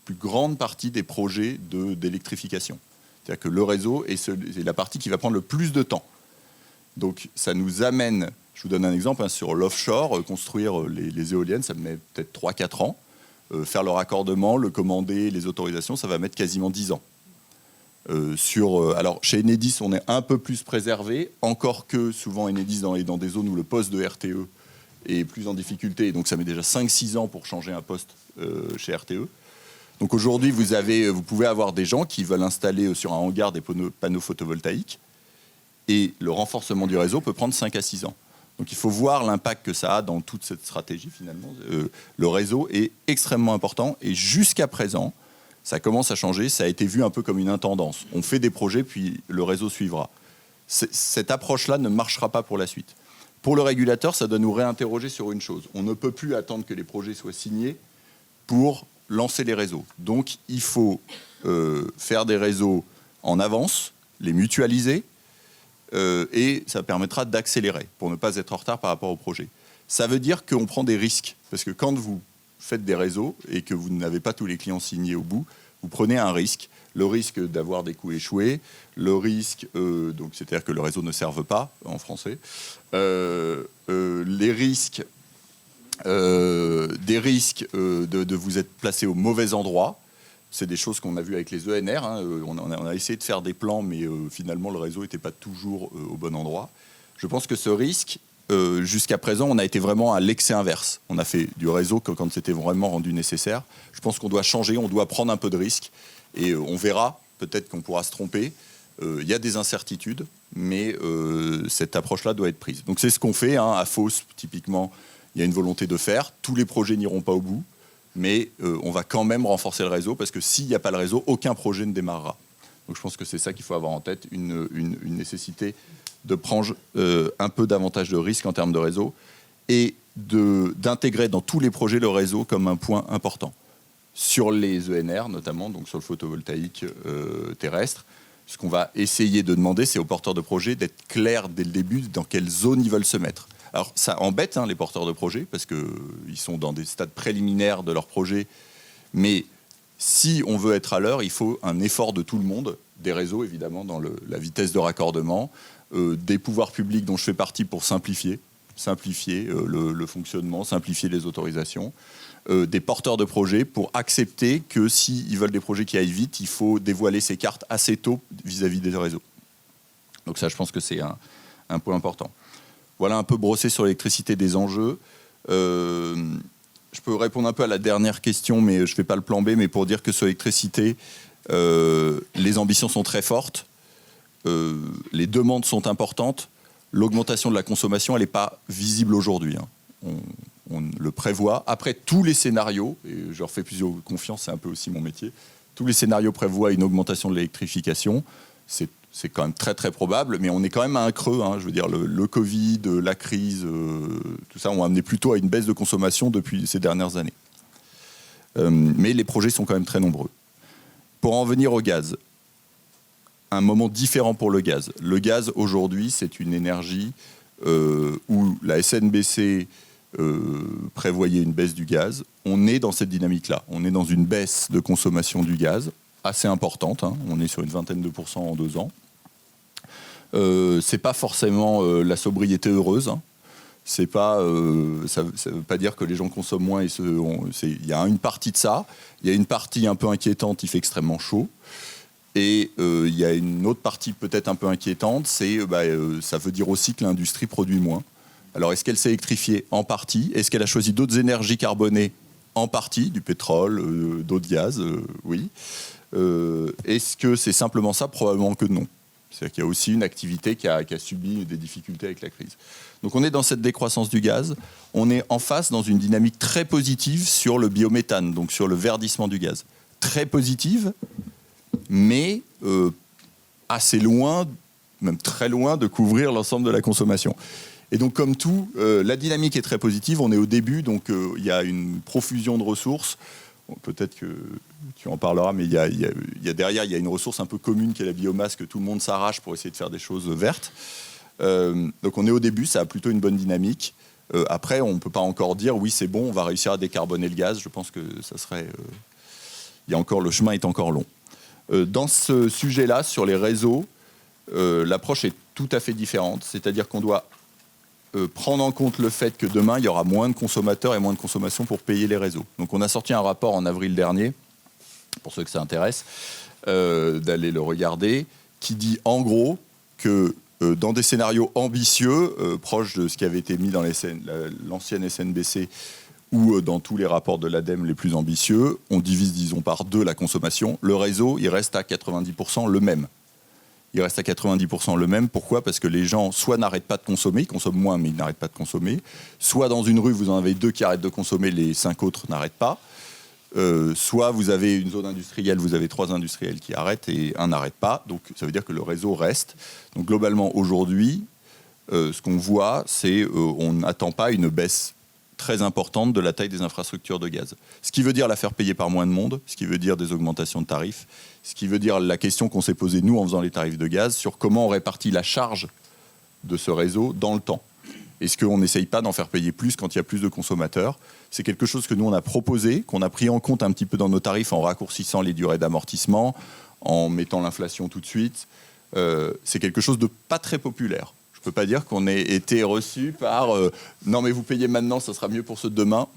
plus grande partie des projets d'électrification. C'est-à-dire que le réseau est la partie qui va prendre le plus de temps. Donc ça nous amène, je vous donne un exemple, hein, sur l'offshore, construire les éoliennes, ça met peut-être 3-4 ans. faire le raccordement, le commander, les autorisations, ça va mettre quasiment 10 ans. Alors, chez Enedis, on est un peu plus préservé, encore que souvent Enedis est dans des zones où le poste de RTE est plus en difficulté. Donc, ça met déjà 5-6 ans pour changer un poste chez RTE. Donc, aujourd'hui, vous pouvez avoir des gens qui veulent installer sur un hangar des panneaux photovoltaïques. Et le renforcement du réseau peut prendre 5 à 6 ans. Donc, il faut voir l'impact que ça a dans toute cette stratégie, finalement. Le réseau est extrêmement important. Et jusqu'à présent, ça commence à changer. Ça a été vu un peu comme une intendance. On fait des projets, puis le réseau suivra. Cette approche-là ne marchera pas pour la suite. Pour le régulateur, ça doit nous réinterroger sur une chose. On ne peut plus attendre que les projets soient signés pour lancer les réseaux. Donc, il faut faire des réseaux en avance, les mutualiser, et ça permettra d'accélérer pour ne pas être en retard par rapport au projet. Ça veut dire qu'on prend des risques, parce que quand vous faites des réseaux et que vous n'avez pas tous les clients signés au bout, vous prenez un risque. Le risque d'avoir des coûts échoués, le risque, donc c'est-à-dire que le réseau ne serve pas, en français, les risques, des risques de vous être placé au mauvais endroit. C'est des choses qu'on a vues avec les ENR. Hein. On a essayé de faire des plans, mais finalement, le réseau n'était pas toujours au bon endroit. Je pense que ce risque, jusqu'à présent, on a été vraiment à l'excès inverse. On a fait du réseau quand c'était vraiment rendu nécessaire. Je pense qu'on doit changer, on doit prendre un peu de risque. Et on verra, peut-être qu'on pourra se tromper. Il y a des incertitudes, mais cette approche-là doit être prise. Donc c'est ce qu'on fait. Hein. À Fos, typiquement, il y a une volonté de faire. Tous les projets n'iront pas au bout. Mais on va quand même renforcer le réseau, parce que s'il n'y a pas le réseau, aucun projet ne démarrera. Donc je pense que c'est ça qu'il faut avoir en tête, une nécessité de prendre un peu davantage de risques en termes de réseau et d'intégrer dans tous les projets le réseau comme un point important. Sur les ENR notamment, donc sur le photovoltaïque terrestre, ce qu'on va essayer de demander, c'est aux porteurs de projets d'être clairs dès le début dans quelle zone ils veulent se mettre. Alors ça embête les porteurs de projets parce qu'ils sont dans des stades préliminaires de leur projet. Mais si on veut être à l'heure, il faut un effort de tout le monde, des réseaux évidemment, dans la vitesse de raccordement, des pouvoirs publics dont je fais partie pour simplifier le fonctionnement, simplifier les autorisations, des porteurs de projets pour accepter que s'ils veulent des projets qui aillent vite, il faut dévoiler ses cartes assez tôt vis-à-vis des réseaux. Donc ça, je pense que c'est un point important. Voilà un peu brossé sur l'électricité des enjeux. Je peux répondre un peu à la dernière question, mais je ne fais pas le plan B, mais pour dire que sur l'électricité, les ambitions sont très fortes, les demandes sont importantes, l'augmentation de la consommation, elle n'est pas visible aujourd'hui. Hein. On le prévoit. Après, tous les scénarios, et je leur fais plusieurs confiance, c'est un peu aussi mon métier, tous les scénarios prévoient une augmentation de l'électrification. C'est quand même très très probable, mais on est quand même à un creux. Hein. Je veux dire, le Covid, la crise, tout ça ont amené plutôt à une baisse de consommation depuis ces dernières années. Mais les projets sont quand même très nombreux. Pour en venir au gaz, un moment différent pour le gaz. Le gaz, aujourd'hui, c'est une énergie où la SNBC prévoyait une baisse du gaz. On est dans cette dynamique-là. On est dans une baisse de consommation du gaz assez importante. Hein. On est sur une 20% en 2 ans. C'est pas forcément la sobriété heureuse. Hein. C'est pas, ça veut pas dire que les gens consomment moins. Il y a une partie de ça. Il y a une partie un peu inquiétante. Il fait extrêmement chaud. Et il y a une autre partie peut-être un peu inquiétante. Ça veut dire aussi que l'industrie produit moins. Alors, est-ce qu'elle s'est électrifiée? En partie. Est-ce qu'elle a choisi d'autres énergies carbonées? En partie, du pétrole, d'autres gaz, oui. Est-ce que c'est simplement ça? Probablement que non. C'est-à-dire qu'il y a aussi une activité qui a subi des difficultés avec la crise. Donc on est dans cette décroissance du gaz. On est en face dans une dynamique très positive sur le biométhane, donc sur le verdissement du gaz. Très positive, mais assez loin, même très loin, de couvrir l'ensemble de la consommation. Et donc comme tout, la dynamique est très positive. On est au début, donc il y a une profusion de ressources. Bon, peut-être que tu en parleras, mais il y a derrière, il y a une ressource un peu commune qui est la biomasse, que tout le monde s'arrache pour essayer de faire des choses vertes. Donc on est au début, ça a plutôt une bonne dynamique. Après, on ne peut pas encore dire, oui, c'est bon, on va réussir à décarboner le gaz. Je pense que ça serait... le chemin est encore long. Dans ce sujet-là, sur les réseaux, l'approche est tout à fait différente. C'est-à-dire qu'on doit prendre en compte le fait que demain, il y aura moins de consommateurs et moins de consommation pour payer les réseaux. Donc on a sorti un rapport en avril dernier, pour ceux que ça intéresse, d'aller le regarder, qui dit en gros que dans des scénarios ambitieux, proches de ce qui avait été mis dans l'ancienne SNBC ou dans tous les rapports de l'ADEME les plus ambitieux, on divise, disons, par 2 la consommation. Le réseau, il reste à 90% le même. Il reste à 90% le même. Pourquoi ? Parce que les gens, soit n'arrêtent pas de consommer, ils consomment moins, mais ils n'arrêtent pas de consommer. Soit dans une rue, vous en avez 2 qui arrêtent de consommer, les 5 autres n'arrêtent pas. Soit vous avez une zone industrielle, vous avez 3 industriels qui arrêtent et un n'arrête pas. Donc ça veut dire que le réseau reste. Donc globalement, aujourd'hui, ce qu'on voit, c'est on n'attend pas une baisse très importante de la taille des infrastructures de gaz. Ce qui veut dire la faire payer par moins de monde, ce qui veut dire des augmentations de tarifs, ce qui veut dire la question qu'on s'est posée, nous, en faisant les tarifs de gaz, sur comment on répartit la charge de ce réseau dans le temps. Est-ce qu'on n'essaye pas d'en faire payer plus quand il y a plus de consommateurs ? C'est quelque chose que nous, on a proposé, qu'on a pris en compte un petit peu dans nos tarifs en raccourcissant les durées d'amortissement, en mettant l'inflation tout de suite. C'est quelque chose de pas très populaire. Je ne peux pas dire qu'on ait été reçu par non mais vous payez maintenant, ça sera mieux pour ceux de demain.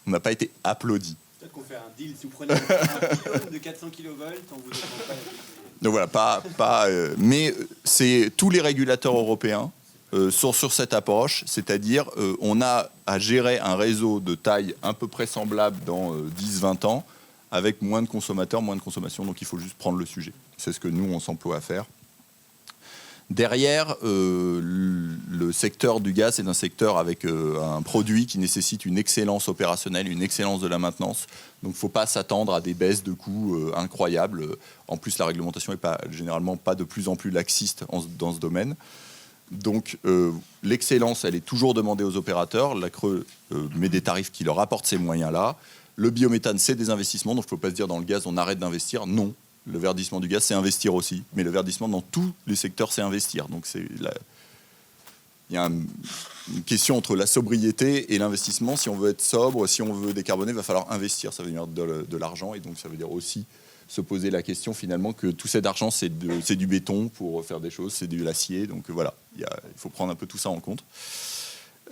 On n'a pas été applaudis. Peut-être qu'on fait un deal, si vous prenez un pylône de 400 kV, on vous demande pas. Donc voilà, mais c'est tous les régulateurs européens sont sur cette approche, c'est-à-dire on a à gérer un réseau de taille à peu près semblable dans 10-20 ans, avec moins de consommateurs, moins de consommation, donc il faut juste prendre le sujet. C'est ce que nous, on s'emploie à faire. Derrière, le secteur du gaz est un secteur avec un produit qui nécessite une excellence opérationnelle, une excellence de la maintenance. Donc il ne faut pas s'attendre à des baisses de coûts incroyables. En plus, la réglementation n'est généralement pas de plus en plus laxiste dans ce domaine. Donc l'excellence, elle est toujours demandée aux opérateurs. La CRE met des tarifs qui leur apportent ces moyens-là. Le biométhane, c'est des investissements. Donc il ne faut pas se dire dans le gaz, on arrête d'investir. Non. Le verdissement du gaz, c'est investir aussi. Mais le verdissement dans tous les secteurs, c'est investir. Donc il y a une question entre la sobriété et l'investissement. Si on veut être sobre, si on veut décarboner, il va falloir investir. Ça veut dire de l'argent. Et donc ça veut dire aussi se poser la question finalement que tout cet argent, c'est du béton pour faire des choses, c'est de l'acier. Donc voilà, il faut prendre un peu tout ça en compte.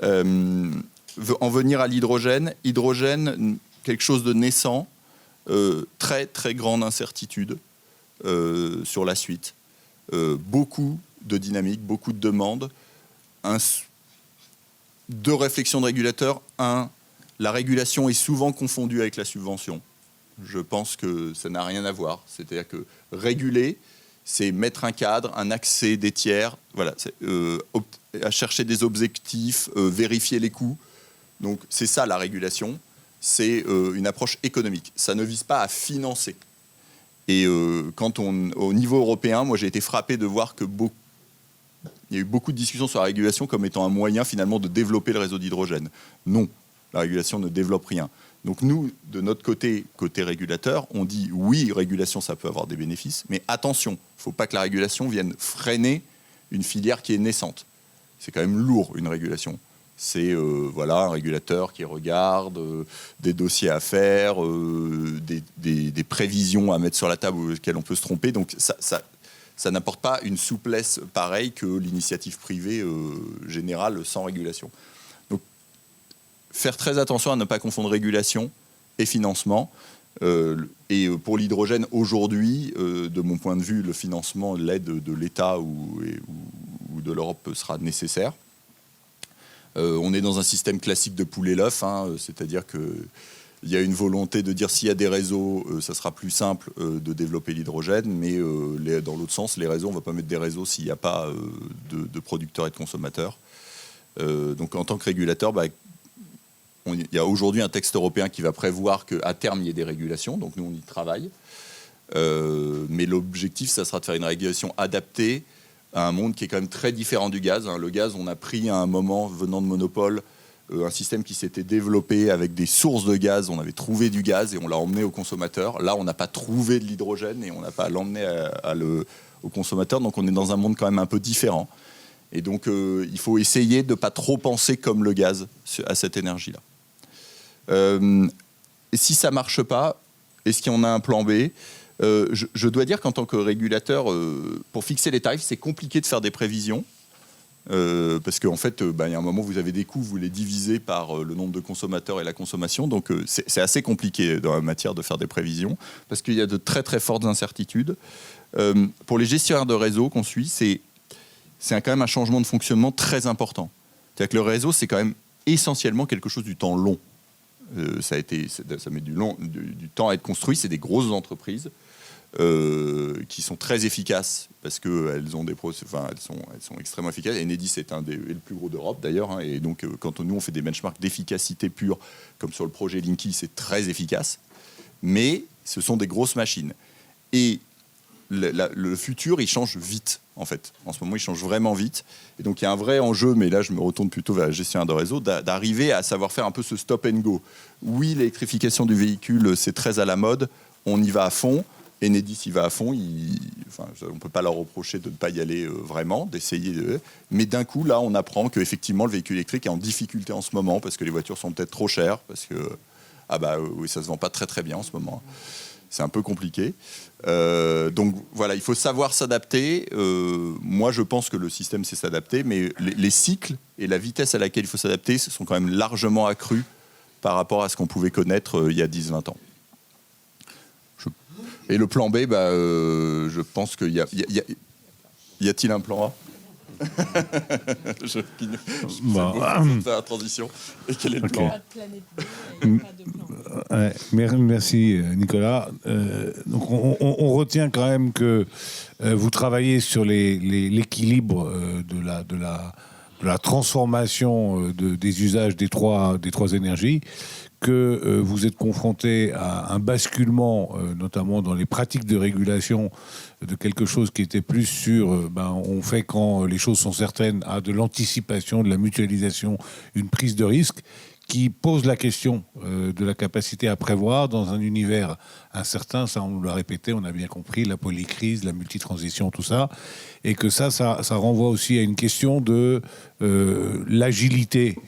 En venir à l'hydrogène. Hydrogène, quelque chose de naissant. Très très grande incertitude sur la suite. Beaucoup de dynamique, beaucoup de demandes. 2 réflexions de régulateurs. 1, la régulation est souvent confondue avec la subvention. Je pense que ça n'a rien à voir. C'est-à-dire que réguler, c'est mettre un cadre, un accès des tiers, voilà, à chercher des objectifs, vérifier les coûts. Donc c'est ça la régulation. C'est une approche économique. Ça ne vise pas à financer. Et au niveau européen, moi j'ai été frappé de voir que il y a eu beaucoup de discussions sur la régulation comme étant un moyen finalement de développer le réseau d'hydrogène. Non, la régulation ne développe rien. Donc nous, de notre côté régulateur, on dit oui, régulation, ça peut avoir des bénéfices, mais attention, il ne faut pas que la régulation vienne freiner une filière qui est naissante. C'est quand même lourd, une régulation. C'est un régulateur qui regarde, des dossiers à faire, des prévisions à mettre sur la table auxquelles on peut se tromper. Donc ça n'apporte pas une souplesse pareille que l'initiative privée générale sans régulation. Donc faire très attention à ne pas confondre régulation et financement. Et pour l'hydrogène, aujourd'hui, de mon point de vue, le financement, l'aide de l'État ou de l'Europe sera nécessaire. On est dans un système classique de poule et l'œuf, c'est-à-dire qu'il y a une volonté de dire s'il y a des réseaux, ça sera plus simple de développer l'hydrogène, mais dans l'autre sens, les réseaux, on ne va pas mettre des réseaux s'il n'y a pas de producteurs et de consommateurs. Donc en tant que régulateur, il y a aujourd'hui un texte européen qui va prévoir qu'à terme, il y ait des régulations, donc nous, on y travaille. Mais l'objectif, ça sera de faire une régulation adaptée à un monde qui est quand même très différent du gaz. Le gaz, on a pris à un moment, venant de monopole, un système qui s'était développé avec des sources de gaz. On avait trouvé du gaz et on l'a emmené au consommateur. Là, on n'a pas trouvé de l'hydrogène et on n'a pas à l'emmener au consommateur. Donc on est dans un monde quand même un peu différent. Et donc il faut essayer de ne pas trop penser comme le gaz à cette énergie-là. Et si ça ne marche pas, est-ce qu'il y en a un plan B ? Je dois dire qu'en tant que régulateur, pour fixer les tarifs, c'est compliqué de faire des prévisions. parce qu'en fait, il y a un moment, vous avez des coûts, vous les divisez par le nombre de consommateurs et la consommation. Donc, c'est assez compliqué dans la matière de faire des prévisions, parce qu'il y a de très, très fortes incertitudes. Pour les gestionnaires de réseau qu'on suit, c'est quand même un changement de fonctionnement très important. C'est-à-dire que le réseau, c'est quand même essentiellement quelque chose du temps long. Ça met du temps à être construit. C'est des grosses entreprises qui sont très efficaces parce qu'elles ont elles sont extrêmement efficaces. Enedis est le plus gros d'Europe d'ailleurs. Hein, et donc, quand nous on fait des benchmarks d'efficacité pure, comme sur le projet Linky, c'est très efficace. Mais ce sont des grosses machines. Et le futur, il change vite, en fait. En ce moment, il change vraiment vite. Et donc, il y a un vrai enjeu, mais là, je me retourne plutôt vers la gestionnaire de réseau, d'arriver à savoir faire un peu ce stop and go. Oui, l'électrification du véhicule, c'est très à la mode. On y va à fond. Enedis y va à fond. On ne peut pas leur reprocher de ne pas y aller vraiment, d'essayer. Mais d'un coup, là, on apprend qu'effectivement, le véhicule électrique est en difficulté en ce moment parce que les voitures sont peut-être trop chères, parce que oui, ça ne se vend pas très, très bien en ce moment. C'est un peu compliqué. Donc voilà, il faut savoir s'adapter. Moi, je pense que le système sait s'adapter, mais les cycles et la vitesse à laquelle il faut s'adapter sont quand même largement accrus par rapport à ce qu'on pouvait connaître il y a 10-20 ans. Et le plan B, je pense qu'il y a... Y a-t-il un plan A? Je faire la transition. Et quel est le plan? Merci Nicolas. Donc on retient quand même que vous travaillez sur l'équilibre de la transformation des usages des trois énergies, que vous êtes confronté à un basculement, notamment dans les pratiques de régulation, de quelque chose qui était plus sur, on fait quand les choses sont certaines, à de l'anticipation, de la mutualisation, une prise de risque, qui pose la question de la capacité à prévoir dans un univers incertain. Ça, on nous l'a répété, on a bien compris, la polycrise, la multitransition, tout ça. Et que ça renvoie aussi à une question de l'agilité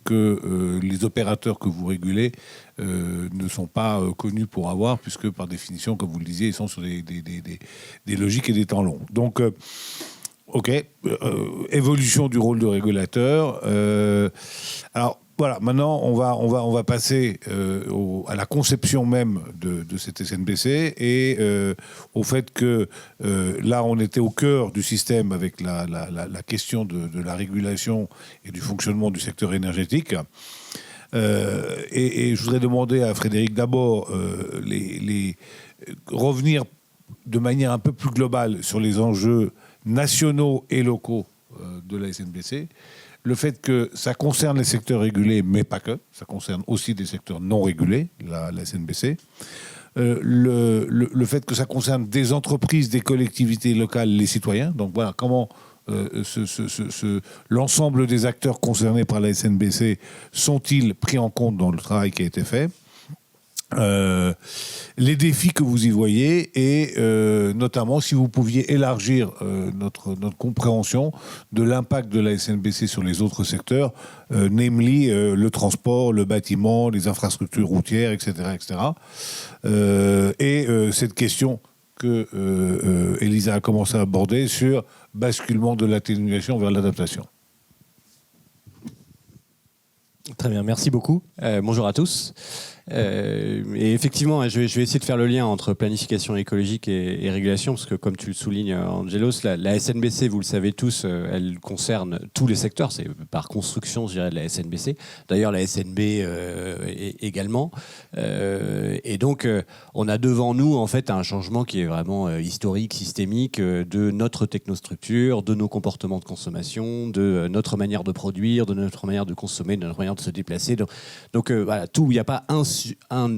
que les opérateurs que vous régulez ne sont pas connus pour avoir, puisque par définition, comme vous le disiez, ils sont sur des logiques et des temps longs. Donc, évolution du rôle de régulateur. Alors, voilà, maintenant, on va passer à la conception même de cette SNBC et au fait que là, on était au cœur du système avec la question de la régulation et du fonctionnement du secteur énergétique. Et je voudrais demander à Frédéric d'abord revenir de manière un peu plus globale sur les enjeux nationaux et locaux de la SNBC. Le fait que ça concerne les secteurs régulés, mais pas que. Ça concerne aussi des secteurs non régulés, la SNBC. Le fait que ça concerne des entreprises, des collectivités locales, les citoyens. Donc voilà, comment l'ensemble des acteurs concernés par la SNBC sont-ils pris en compte dans le travail qui a été fait ? Les défis que vous y voyez et notamment si vous pouviez élargir notre compréhension de l'impact de la SNBC sur les autres secteurs, namely le transport, le bâtiment, les infrastructures routières, etc. Et cette question que Elisa a commencé à aborder sur basculement de l'atténuation vers l'adaptation. Très bien, merci beaucoup. Bonjour à tous. Et effectivement, je vais essayer de faire le lien entre planification écologique et régulation, parce que comme tu le soulignes, Angelos, la SNBC, vous le savez tous, elle concerne tous les secteurs. C'est par construction, je dirais, de la SNBC. D'ailleurs, la SNB également. Et donc, on a devant nous, en fait, un changement qui est vraiment historique, systémique, de notre technostructure, de nos comportements de consommation, de notre manière de produire, de notre manière de consommer, de notre manière de se déplacer. Donc voilà, tout, il n'y a pas un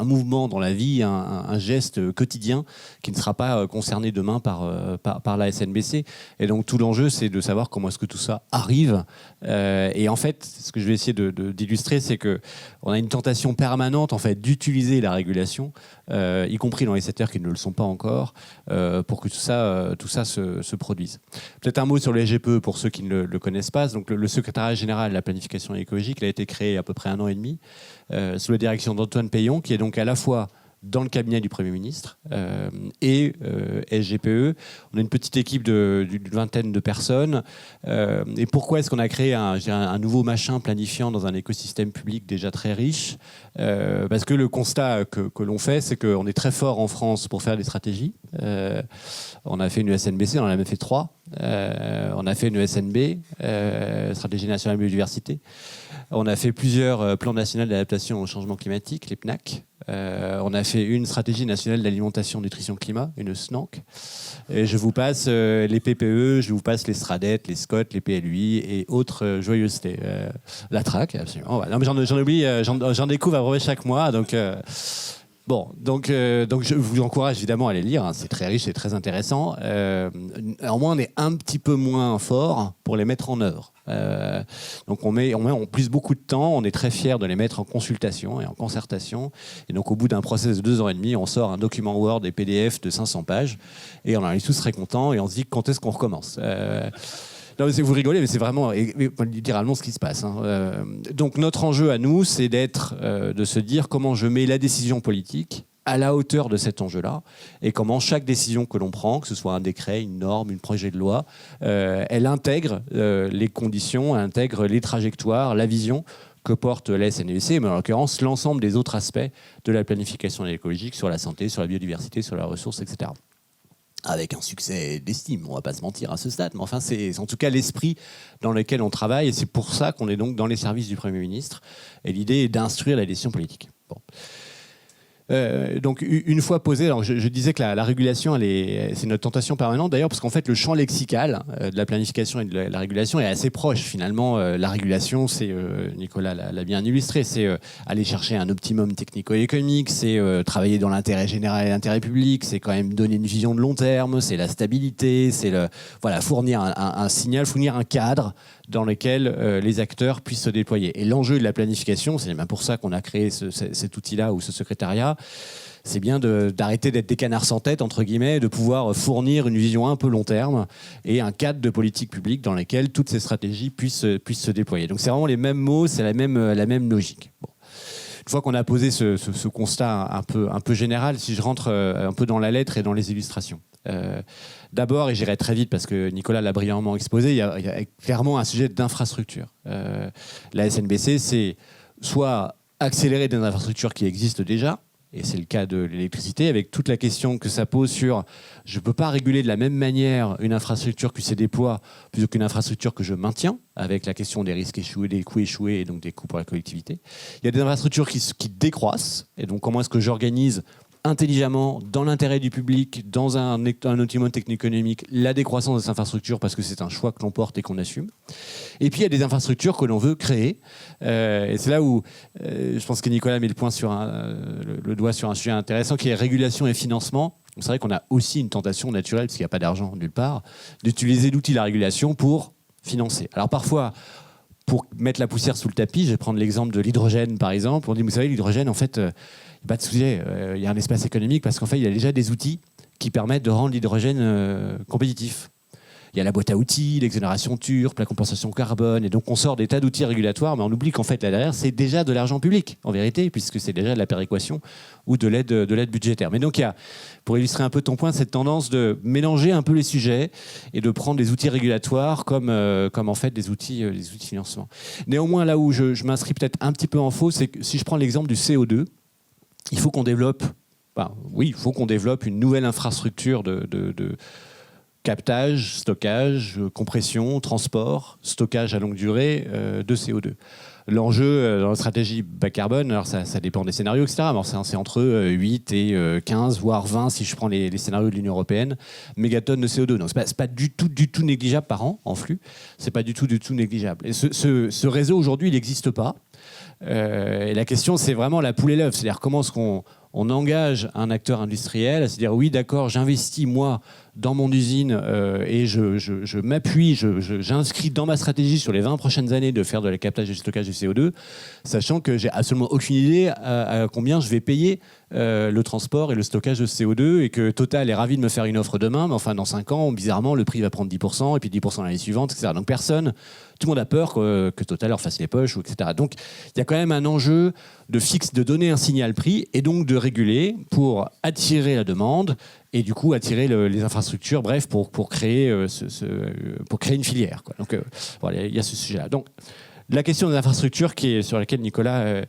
mouvement dans la vie, un geste quotidien qui ne sera pas concerné demain par la SNBC. Et donc tout l'enjeu, c'est de savoir comment est-ce que tout ça arrive. Et en fait, ce que je vais essayer d'illustrer, c'est qu'on a une tentation permanente en fait, d'utiliser la régulation, y compris dans les secteurs qui ne le sont pas encore, pour que tout ça se produise. Peut-être un mot sur le SGPE pour ceux qui ne le connaissent pas. Donc, le secrétariat général de la planification écologique, il a été créé il y a à peu près 1 an et demi, sous la direction d'Antoine Payon, qui est donc à la fois dans le cabinet du Premier ministre et SGPE. On a une petite équipe d'une vingtaine de personnes. Et pourquoi est-ce qu'on a créé un nouveau machin planifiant dans un écosystème public déjà très riche ? Parce que le constat que l'on fait, c'est qu'on est très fort en France pour faire des stratégies. On a fait une SNBC, on en a même fait 3. On a fait une SNB, Stratégie nationale biodiversité. On a fait plusieurs plans nationaux d'adaptation au changement climatique, les PNAC. On a fait une stratégie nationale d'alimentation, nutrition, climat, une SNANC. Et je vous passe les PPE, je vous passe les SRADET, les SCOT, les PLUI et autres joyeusetés. La TRAC, absolument. Ouais. Non, mais j'en oublie, j'en découvre à peu près chaque mois. Donc je vous encourage évidemment à les lire. Hein. C'est très riche, c'est très intéressant. Néanmoins, on est un petit peu moins fort pour les mettre en œuvre. Donc on met en plus beaucoup de temps. On est très fiers de les mettre en consultation et en concertation. Et donc au bout d'un process de 2 ans et demi, on sort un document Word et PDF de 500 pages. Et on en est tous très contents. Et on se dit quand est-ce qu'on recommence Non, vous rigolez, mais c'est vraiment littéralement ce qui se passe. Hein. Donc notre enjeu à nous, c'est de se dire comment je mets la décision politique à la hauteur de cet enjeu-là, et comment chaque décision que l'on prend, que ce soit un décret, une norme, un projet de loi, elle intègre les conditions, elle intègre les trajectoires, la vision que porte la SNBC, mais en l'occurrence l'ensemble des autres aspects de la planification écologique sur la santé, sur la biodiversité, sur la ressource, etc. Avec un succès d'estime, on ne va pas se mentir à ce stade, mais enfin c'est en tout cas l'esprit dans lequel on travaille, et c'est pour ça qu'on est donc dans les services du Premier ministre, et l'idée est d'instruire la décision politique. Bon. Donc une fois posé, alors je disais que la régulation, c'est notre tentation permanente d'ailleurs, parce qu'en fait le champ lexical de la planification et de la régulation est assez proche finalement. La régulation, c'est, Nicolas l'a bien illustré, c'est aller chercher un optimum technico-économique, c'est travailler dans l'intérêt général et l'intérêt public, c'est quand même donner une vision de long terme, c'est la stabilité, c'est fournir un signal, fournir un cadre dans lequel les acteurs puissent se déployer. Et l'enjeu de la planification, c'est même pour ça qu'on a créé cet outil-là ou ce secrétariat, c'est bien d'arrêter d'être des canards sans tête, entre guillemets, de pouvoir fournir une vision un peu long terme et un cadre de politique publique dans lequel toutes ces stratégies puissent se déployer. Donc c'est vraiment les mêmes mots, c'est la même logique. Bon. Une fois qu'on a posé ce constat un peu général, si je rentre un peu dans la lettre et dans les illustrations. D'abord, et j'irai très vite parce que Nicolas l'a brillamment exposé, il y a clairement un sujet d'infrastructure. La SNBC, c'est soit accélérer des infrastructures qui existent déjà, et c'est le cas de l'électricité, avec toute la question que ça pose sur je ne peux pas réguler de la même manière une infrastructure qui se déploie plutôt qu'une infrastructure que je maintiens, avec la question des risques échoués, des coûts échoués et donc des coûts pour la collectivité. Il y a des infrastructures qui décroissent, et donc comment est-ce que j'organise intelligemment, dans l'intérêt du public, dans un optimum techno-économique, la décroissance de ces infrastructures, parce que c'est un choix que l'on porte et qu'on assume. Et puis il y a des infrastructures que l'on veut créer. Et c'est là où je pense que Nicolas met le doigt sur un sujet intéressant, qui est régulation et financement. C'est vrai qu'on a aussi une tentation naturelle, parce qu'il n'y a pas d'argent nulle part, d'utiliser l'outil de la régulation pour financer. Alors parfois, pour mettre la poussière sous le tapis, je vais prendre l'exemple de l'hydrogène, par exemple. On dit, vous savez, l'hydrogène, en fait, pas de sujet. Il y a un espace économique parce qu'en fait, il y a déjà des outils qui permettent de rendre l'hydrogène compétitif. Il y a la boîte à outils, l'exonération TURP, la compensation carbone, et donc on sort des tas d'outils régulatoires, mais on oublie qu'en fait, là derrière, c'est déjà de l'argent public, en vérité, puisque c'est déjà de la péréquation ou de l'aide budgétaire. Mais donc il y a, pour illustrer un peu ton point, cette tendance de mélanger un peu les sujets et de prendre des outils régulatoires comme en fait des outils de financement. Néanmoins, là où je m'inscris peut-être un petit peu en faux, c'est que si je prends l'exemple du CO2, il faut qu'on développe, une nouvelle infrastructure de captage, stockage, compression, transport, stockage à longue durée de CO2. L'enjeu dans la stratégie bas carbone, alors ça dépend des scénarios, etc. Alors c'est entre 8 et 15, voire 20, si je prends les scénarios de l'Union européenne, mégatonnes de CO2. Donc c'est pas du tout négligeable par an en flux. C'est pas du tout négligeable. Et ce réseau aujourd'hui, il n'existe pas. Et la question, c'est vraiment la poule et l'œuf. C'est-à-dire comment est-ce qu'on engage un acteur industriel à se dire oui, d'accord, j'investis moi dans mon usine et je m'appuie, j'inscris dans ma stratégie sur les 20 prochaines années de faire de la captage et du stockage de CO2, sachant que j'ai absolument aucune idée à combien je vais payer le transport et le stockage de CO2, et que Total est ravi de me faire une offre demain, mais enfin dans 5 ans, bizarrement, le prix va prendre 10%, et puis 10% l'année suivante, etc. Donc tout le monde a peur que Total leur fasse les poches, etc. Donc il y a quand même un enjeu de donner un signal prix, et donc de réguler pour attirer la demande et du coup attirer les infrastructures, bref, pour créer une filière, quoi. Donc voilà, il y a ce sujet-là. Donc la question des infrastructures sur laquelle Nicolas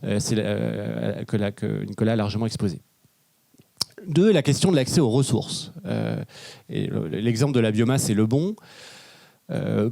a largement exposé. Deux, la question de l'accès aux ressources. Et l'exemple de la biomasse est le bon.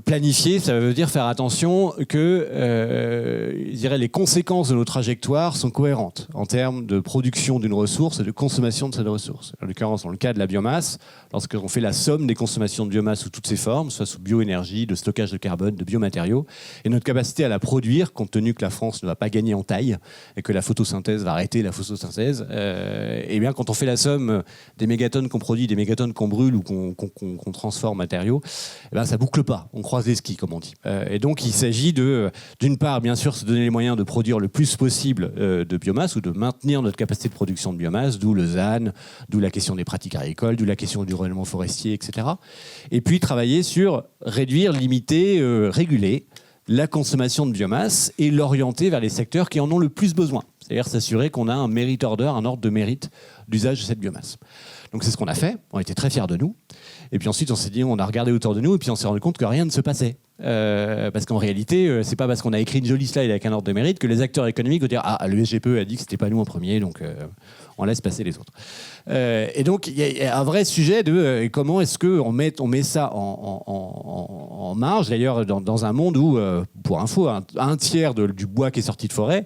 Planifier, ça veut dire faire attention que je dirais, les conséquences de nos trajectoires sont cohérentes en termes de production d'une ressource et de consommation de cette ressource. En l'occurrence, dans le cas de la biomasse, lorsqu'on fait la somme des consommations de biomasse sous toutes ses formes, soit sous bioénergie, de stockage de carbone, de biomatériaux, et notre capacité à la produire, compte tenu que la France ne va pas gagner en taille et que la photosynthèse va arrêter la photosynthèse, et bien quand on fait la somme des mégatonnes qu'on produit, des mégatonnes qu'on brûle ou qu'on transforme en matériaux, et bien ça boucle pas, on croise les skis comme on dit. Et donc il s'agit d'une part bien sûr se donner les moyens de produire le plus possible de biomasse ou de maintenir notre capacité de production de biomasse, d'où le ZAN, d'où la question des pratiques agricoles, d'où la question du renouvellement forestier, etc. Et puis travailler sur réduire, limiter, réguler la consommation de biomasse et l'orienter vers les secteurs qui en ont le plus besoin. C'est-à-dire s'assurer qu'on a un merit order, un ordre de mérite d'usage de cette biomasse. Donc c'est ce qu'on a fait, on était très fiers de nous. Et puis ensuite on s'est dit, on a regardé autour de nous et puis on s'est rendu compte que rien ne se passait. Parce qu'en réalité, c'est pas parce qu'on a écrit une jolie slide avec un ordre de mérite que les acteurs économiques vont dire « Ah, le SGPE a dit que c'était pas nous en premier, donc on laisse passer les autres. » Et donc il y a un vrai sujet de comment est-ce qu'on met ça en marge, d'ailleurs dans un monde où, pour info, un tiers du bois qui est sorti de forêt,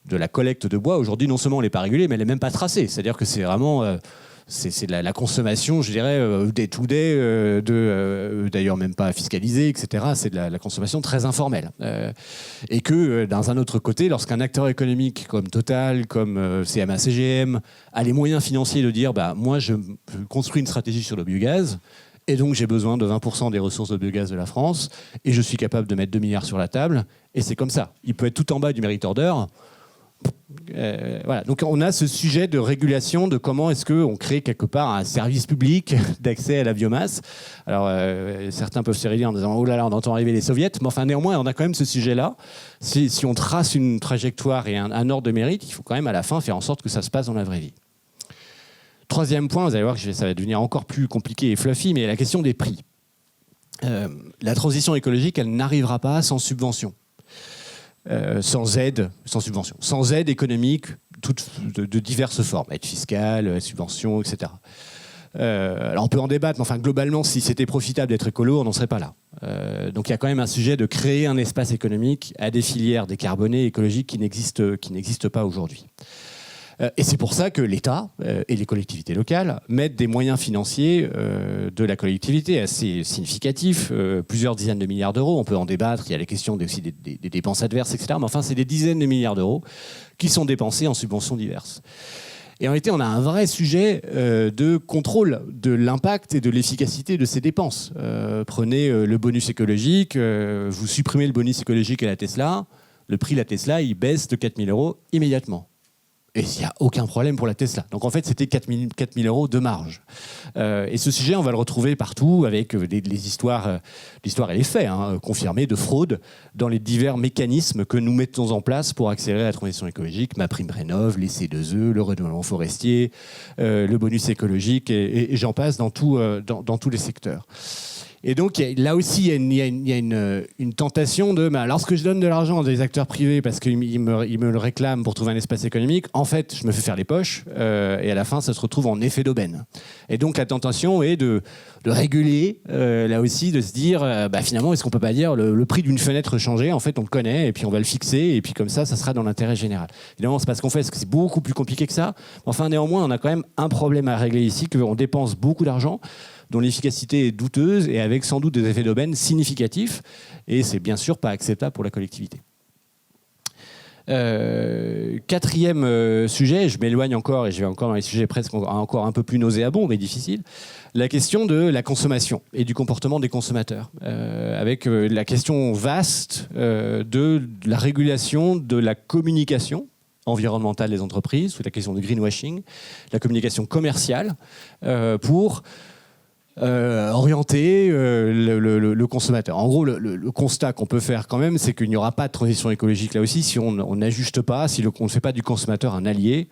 de la collecte de bois, aujourd'hui non seulement elle n'est pas régulée, mais elle n'est même pas tracée. C'est-à-dire que c'est vraiment... c'est de la consommation, je dirais, day-to-day, d'ailleurs même pas fiscalisée, etc. C'est de la consommation très informelle. Et que, dans un autre côté, lorsqu'un acteur économique comme Total, comme CMA-CGM, a les moyens financiers de dire « moi, je construis une stratégie sur le biogaz », et donc j'ai besoin de 20% des ressources de biogaz de la France, et je suis capable de mettre 2 milliards sur la table, et c'est comme ça. Il peut être tout en bas du merit order. Voilà. Donc on a ce sujet de régulation de comment est-ce qu'on crée quelque part un service public d'accès à la biomasse. Alors certains peuvent se réveiller en disant « Oh là là, on entend arriver les soviets », mais enfin néanmoins on a quand même ce sujet-là. Si on trace une trajectoire et un ordre de mérite, il faut quand même à la fin faire en sorte que ça se passe dans la vraie vie. Troisième point, vous allez voir que ça va devenir encore plus compliqué et fluffy, mais la question des prix. La transition écologique, elle n'arrivera pas sans subvention. Sans aide, sans subvention, sans aide économique de diverses formes, aide fiscale, subvention, etc. Alors on peut en débattre, mais enfin globalement, si c'était profitable d'être écolo, on n'en serait pas là. Donc il y a quand même un sujet de créer un espace économique à des filières décarbonées, écologiques qui n'existent pas aujourd'hui. Et c'est pour ça que l'État et les collectivités locales mettent des moyens financiers de la collectivité assez significatifs, plusieurs dizaines de milliards d'euros. On peut en débattre, il y a la question aussi des dépenses adverses, etc. Mais enfin, c'est des dizaines de milliards d'euros qui sont dépensés en subventions diverses. Et en réalité, on a un vrai sujet de contrôle de l'impact et de l'efficacité de ces dépenses. Prenez le bonus écologique, vous supprimez le bonus écologique à la Tesla, le prix de la Tesla, il baisse de 4 000 euros immédiatement. Et il n'y a aucun problème pour la Tesla. Donc en fait, c'était 4 000 euros de marge. Et ce sujet, on va le retrouver partout avec les histoires, l'histoire et les faits, confirmés de fraude dans les divers mécanismes que nous mettons en place pour accélérer la transition écologique, MaPrimeRénov', les C2E, le renouvellement forestier, le bonus écologique, et j'en passe dans tous les secteurs. Et donc là aussi, il y a une tentation de lorsque je donne de l'argent à des acteurs privés parce qu'ils me le réclament pour trouver un espace économique, en fait, je me fais faire les poches et à la fin, ça se retrouve en effet d'aubaine. Et donc la tentation est de réguler, là aussi, de se dire finalement, est-ce qu'on peut pas dire le prix d'une fenêtre changée, en fait, on le connaît et puis on va le fixer et puis comme ça sera dans l'intérêt général. Évidemment, c'est pas ce qu'on fait, parce que c'est beaucoup plus compliqué que ça. Enfin, néanmoins, on a quand même un problème à régler ici, qu'on dépense beaucoup d'argent, dont l'efficacité est douteuse et avec sans doute des effets d'aubaine significatifs. Et c'est bien sûr pas acceptable pour la collectivité. Quatrième sujet, je m'éloigne encore et je vais encore dans les sujets presque encore un peu plus nauséabonds mais difficiles, la question de la consommation et du comportement des consommateurs. Avec la question vaste de la régulation de la communication environnementale des entreprises, sous la question du greenwashing, la communication commerciale, pour orienter le consommateur. En gros, le constat qu'on peut faire quand même, c'est qu'il n'y aura pas de transition écologique là aussi si on n'ajuste pas, si on ne fait pas du consommateur un allié,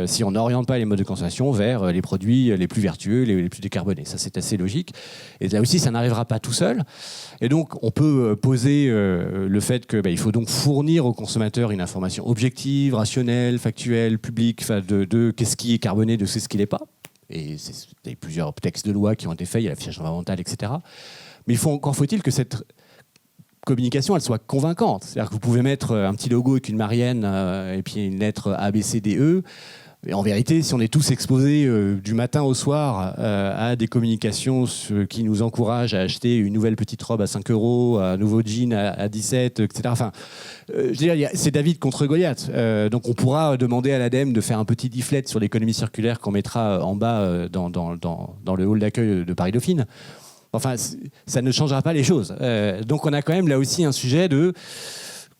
si on n'oriente pas les modes de consommation vers les produits les plus vertueux, les plus décarbonés. Ça, c'est assez logique. Et là aussi, ça n'arrivera pas tout seul. Et donc, on peut poser le fait qu'il faut donc fournir au consommateur une information objective, rationnelle, factuelle, publique, de qu'est-ce qui est carboné, de ce qui n'est pas. Et il y a plusieurs textes de loi qui ont été faits, il y a l'affichage environnemental, etc. Mais encore faut-il que cette communication, elle soit convaincante. C'est-à-dire que vous pouvez mettre un petit logo avec une Marianne et puis une lettre A, B, C, D, E. Et en vérité, si on est tous exposés du matin au soir à des communications qui nous encouragent à acheter une nouvelle petite robe à 5 €, un nouveau jean à 17, etc. Enfin, je veux dire, c'est David contre Goliath. Donc on pourra demander à l'ADEME de faire un petit leaflet sur l'économie circulaire qu'on mettra en bas dans le hall d'accueil de Paris-Dauphine. Enfin, ça ne changera pas les choses. Donc on a quand même là aussi un sujet de...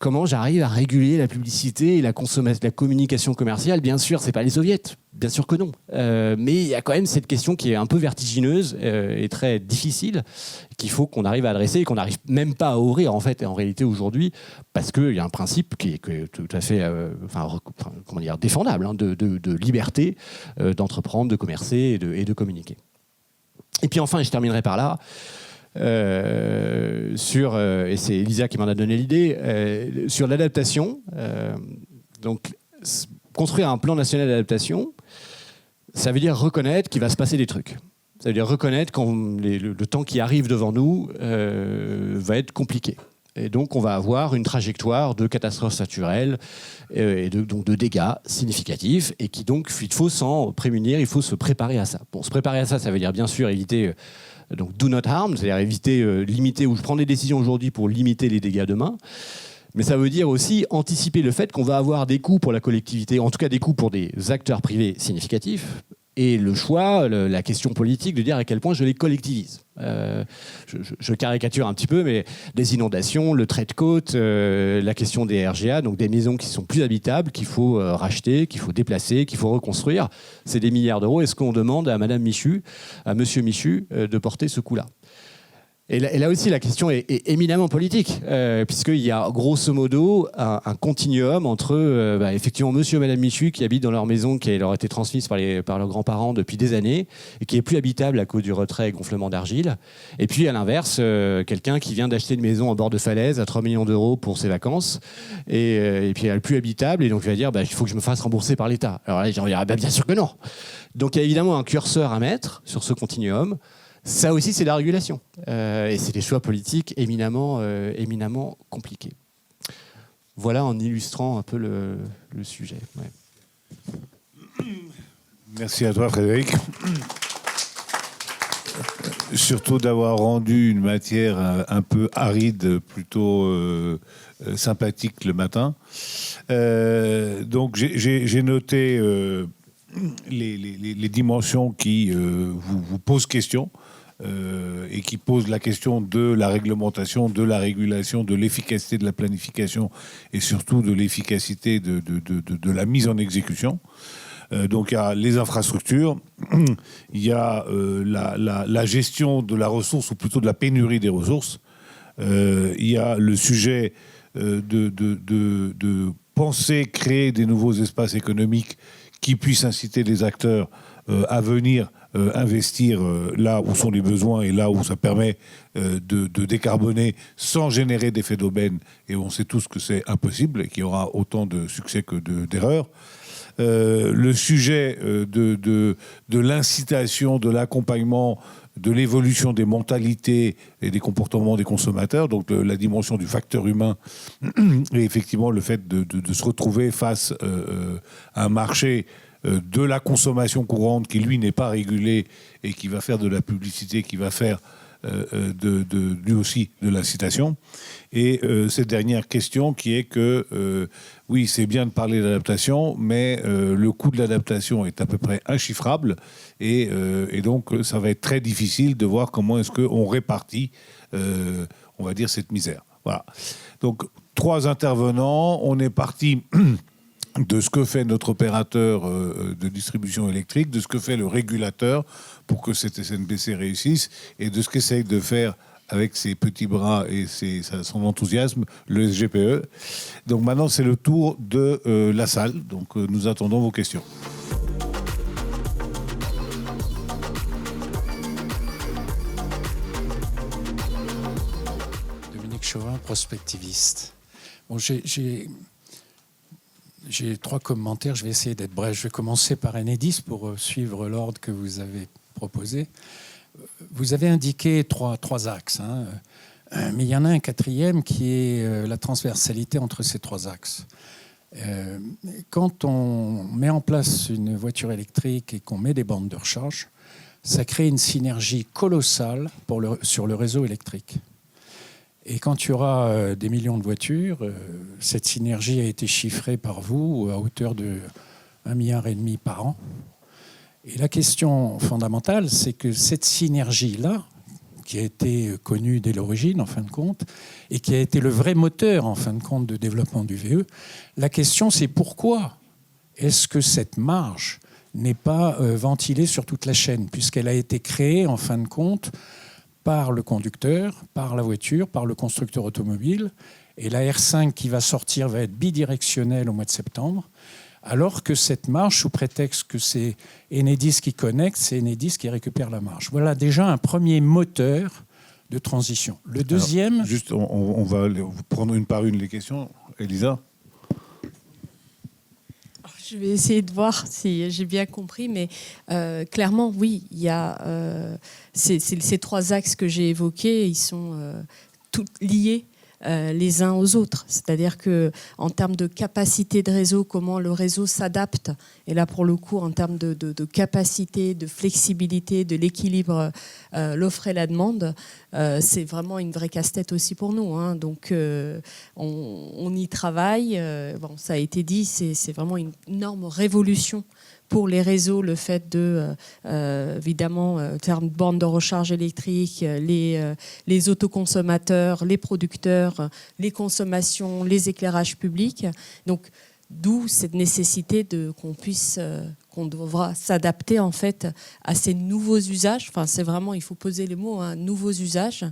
Comment j'arrive à réguler la publicité et la communication commerciale? Bien sûr, c'est pas les soviets, bien sûr que non. Mais il y a quand même cette question qui est un peu vertigineuse et très difficile, qu'il faut qu'on arrive à adresser et qu'on n'arrive même pas à ouvrir en fait, en réalité aujourd'hui, parce qu'il y a un principe qui est tout à fait défendable, hein, de liberté d'entreprendre, de commercer et de communiquer. Et puis enfin, je terminerai par là. Et c'est Elisa qui m'en a donné l'idée, sur l'adaptation. Donc, construire un plan national d'adaptation, ça veut dire reconnaître qu'il va se passer des trucs. Ça veut dire reconnaître quand le temps qui arrive devant nous va être compliqué. Et donc, on va avoir une trajectoire de catastrophes naturelles et donc de dégâts significatifs. Et qui donc, il faut s'en prémunir, il faut se préparer à ça. Bon, se préparer à ça, ça veut dire bien sûr éviter... Donc, do not harm, c'est-à-dire éviter, limiter, ou je prends des décisions aujourd'hui pour limiter les dégâts demain. Mais ça veut dire aussi anticiper le fait qu'on va avoir des coûts pour la collectivité, en tout cas des coûts pour des acteurs privés significatifs, et le choix, la question politique de dire à quel point je les collectivise. Je caricature un petit peu, mais les inondations, le trait de côte, la question des RGA, donc des maisons qui sont plus habitables, qu'il faut racheter, qu'il faut déplacer, qu'il faut reconstruire, c'est des milliards d'euros. Est-ce qu'on demande à Madame Michu, à Monsieur Michu, de porter ce coût-là ? Et là aussi, la question est éminemment politique, puisqu'il y a grosso modo un continuum entre effectivement monsieur et madame Michu qui habitent dans leur maison qui leur a été transmise par leurs grands-parents depuis des années et qui est plus habitable à cause du retrait et gonflement d'argile. Et puis à l'inverse, quelqu'un qui vient d'acheter une maison en bord de falaise à 3 millions d'euros pour ses vacances et puis elle est plus habitable et donc il va dire il faut que je me fasse rembourser par l'État. Alors là, j'en dirais bien sûr que non. Donc il y a évidemment un curseur à mettre sur ce continuum. Ça aussi, c'est la régulation. Et c'est des choix politiques éminemment compliqués. Voilà en illustrant un peu le sujet. Ouais. Merci à toi, Frédéric. Surtout d'avoir rendu une matière un peu aride, plutôt sympathique le matin. Donc, j'ai noté les dimensions qui vous posent question. Et qui pose la question de la réglementation, de la régulation, de l'efficacité de la planification et surtout de l'efficacité de la mise en exécution. Donc il y a les infrastructures, il y a la gestion de la ressource ou plutôt de la pénurie des ressources, il y a le sujet de penser, créer des nouveaux espaces économiques qui puissent inciter les acteurs à venir investir là où sont les besoins et là où ça permet de décarboner sans générer d'effet d'aubaine. Et on sait tous que c'est impossible et qu'il y aura autant de succès que d'erreurs. Le sujet de l'incitation, de l'accompagnement, de l'évolution des mentalités et des comportements des consommateurs, donc la dimension du facteur humain et effectivement le fait de se retrouver face à un marché de la consommation courante qui, lui, n'est pas régulé et qui va faire de la publicité, qui va faire lui aussi de l'incitation. Et cette dernière question qui est que, oui, c'est bien de parler d'adaptation, mais le coût de l'adaptation est à peu près inchiffrable et donc ça va être très difficile de voir comment est-ce qu'on répartit, on va dire, cette misère. Voilà. Donc, 3 intervenants. On est parti de ce que fait notre opérateur de distribution électrique, de ce que fait le régulateur pour que cette SNBC réussisse, et de ce qu'essaye de faire avec ses petits bras et son enthousiasme, le SGPE. Donc maintenant, c'est le tour de la salle. Donc nous attendons vos questions. Dominique Chauvin, prospectiviste. Bon, j'ai 3 commentaires. Je vais essayer d'être bref. Je vais commencer par Enedis pour suivre l'ordre que vous avez proposé. Vous avez indiqué trois axes, hein, mais il y en a un 4e qui est la transversalité entre ces 3 axes. Quand on met en place une voiture électrique et qu'on met des bornes de recharge, ça crée une synergie colossale sur le réseau électrique. Et quand tu auras des millions de voitures, cette synergie a été chiffrée par vous à hauteur de 1,5 milliard par an. Et la question fondamentale, c'est que cette synergie-là, qui a été connue dès l'origine, en fin de compte, et qui a été le vrai moteur, en fin de compte, de développement du VE, la question, c'est pourquoi est-ce que cette marge n'est pas ventilée sur toute la chaîne, puisqu'elle a été créée, en fin de compte, par le conducteur, par la voiture, par le constructeur automobile. Et la R5 qui va sortir va être bidirectionnelle au mois de septembre, alors que cette marge, sous prétexte que c'est Enedis qui connecte, c'est Enedis qui récupère la marge. Voilà déjà un premier moteur de transition. Le deuxième... Alors, juste, on va prendre une par une les questions. Elisa ? Je vais essayer de voir si j'ai bien compris, mais clairement, oui, il y a ces 3 axes que j'ai évoqués, ils sont tous liés les uns aux autres. C'est-à-dire qu'en termes de capacité de réseau, comment le réseau s'adapte, et là pour le coup en termes de capacité, de flexibilité, de l'équilibre, l'offre et la demande, c'est vraiment une vraie casse-tête aussi pour nous, hein. Donc on y travaille. Bon, ça a été dit, c'est vraiment une énorme révolution pour les réseaux, le fait de, évidemment, termes de bornes de recharge électrique, les autoconsommateurs, les producteurs, les consommations, les éclairages publics. Donc, d'où cette nécessité qu'on devra s'adapter en fait à ces nouveaux usages. Enfin, c'est vraiment, il faut poser les mots, hein, nouveaux usages.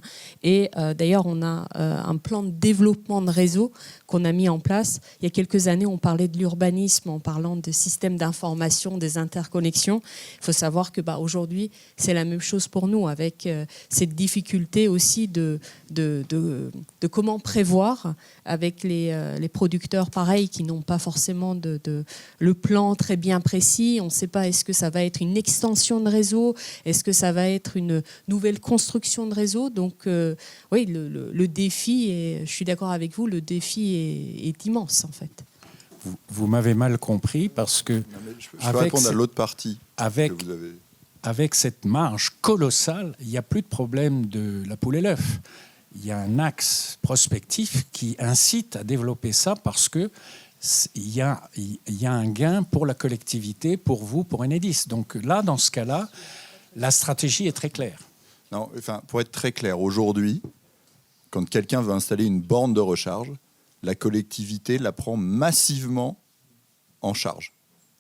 Et d'ailleurs, on a un plan de développement de réseau qu'on a mis en place. Il y a quelques années, on parlait de l'urbanisme en parlant de systèmes d'information, des interconnexions. Il faut savoir que aujourd'hui, c'est la même chose pour nous, avec cette difficulté aussi de comment prévoir avec les producteurs, pareil, qui n'ont pas forcément le plan très bien précis. On ne sait pas, est-ce que ça va être une extension de réseau, est-ce que ça va être une nouvelle construction de réseau. Donc oui, le défi, et je suis d'accord avec vous, le défi est immense en fait. Vous m'avez mal compris parce que... Je peux répondre à l'autre partie. Avec cette marge colossale, il n'y a plus de problème de la poule et l'œuf. Il y a un axe prospectif qui incite à développer ça parce que il y a un gain pour la collectivité, pour vous, pour Enedis. Donc là, dans ce cas-là, la stratégie est très claire. Non, enfin, pour être très clair, aujourd'hui, quand quelqu'un veut installer une borne de recharge, la collectivité la prend massivement en charge.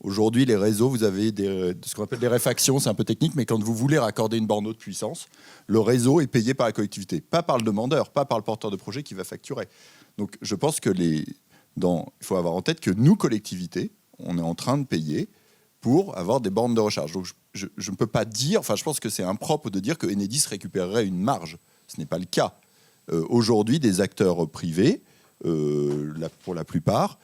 Aujourd'hui, les réseaux, vous avez ce qu'on appelle des réfactions, c'est un peu technique, mais quand vous voulez raccorder une borne haute puissance, le réseau est payé par la collectivité, pas par le demandeur, pas par le porteur de projet qui va facturer. Donc je pense que il faut avoir en tête que nous, collectivités, on est en train de payer pour avoir des bornes de recharge. Donc je ne peux pas dire, enfin je pense que c'est impropre de dire que Enedis récupérerait une marge. Ce n'est pas le cas. Aujourd'hui, des acteurs privés, pour la plupart,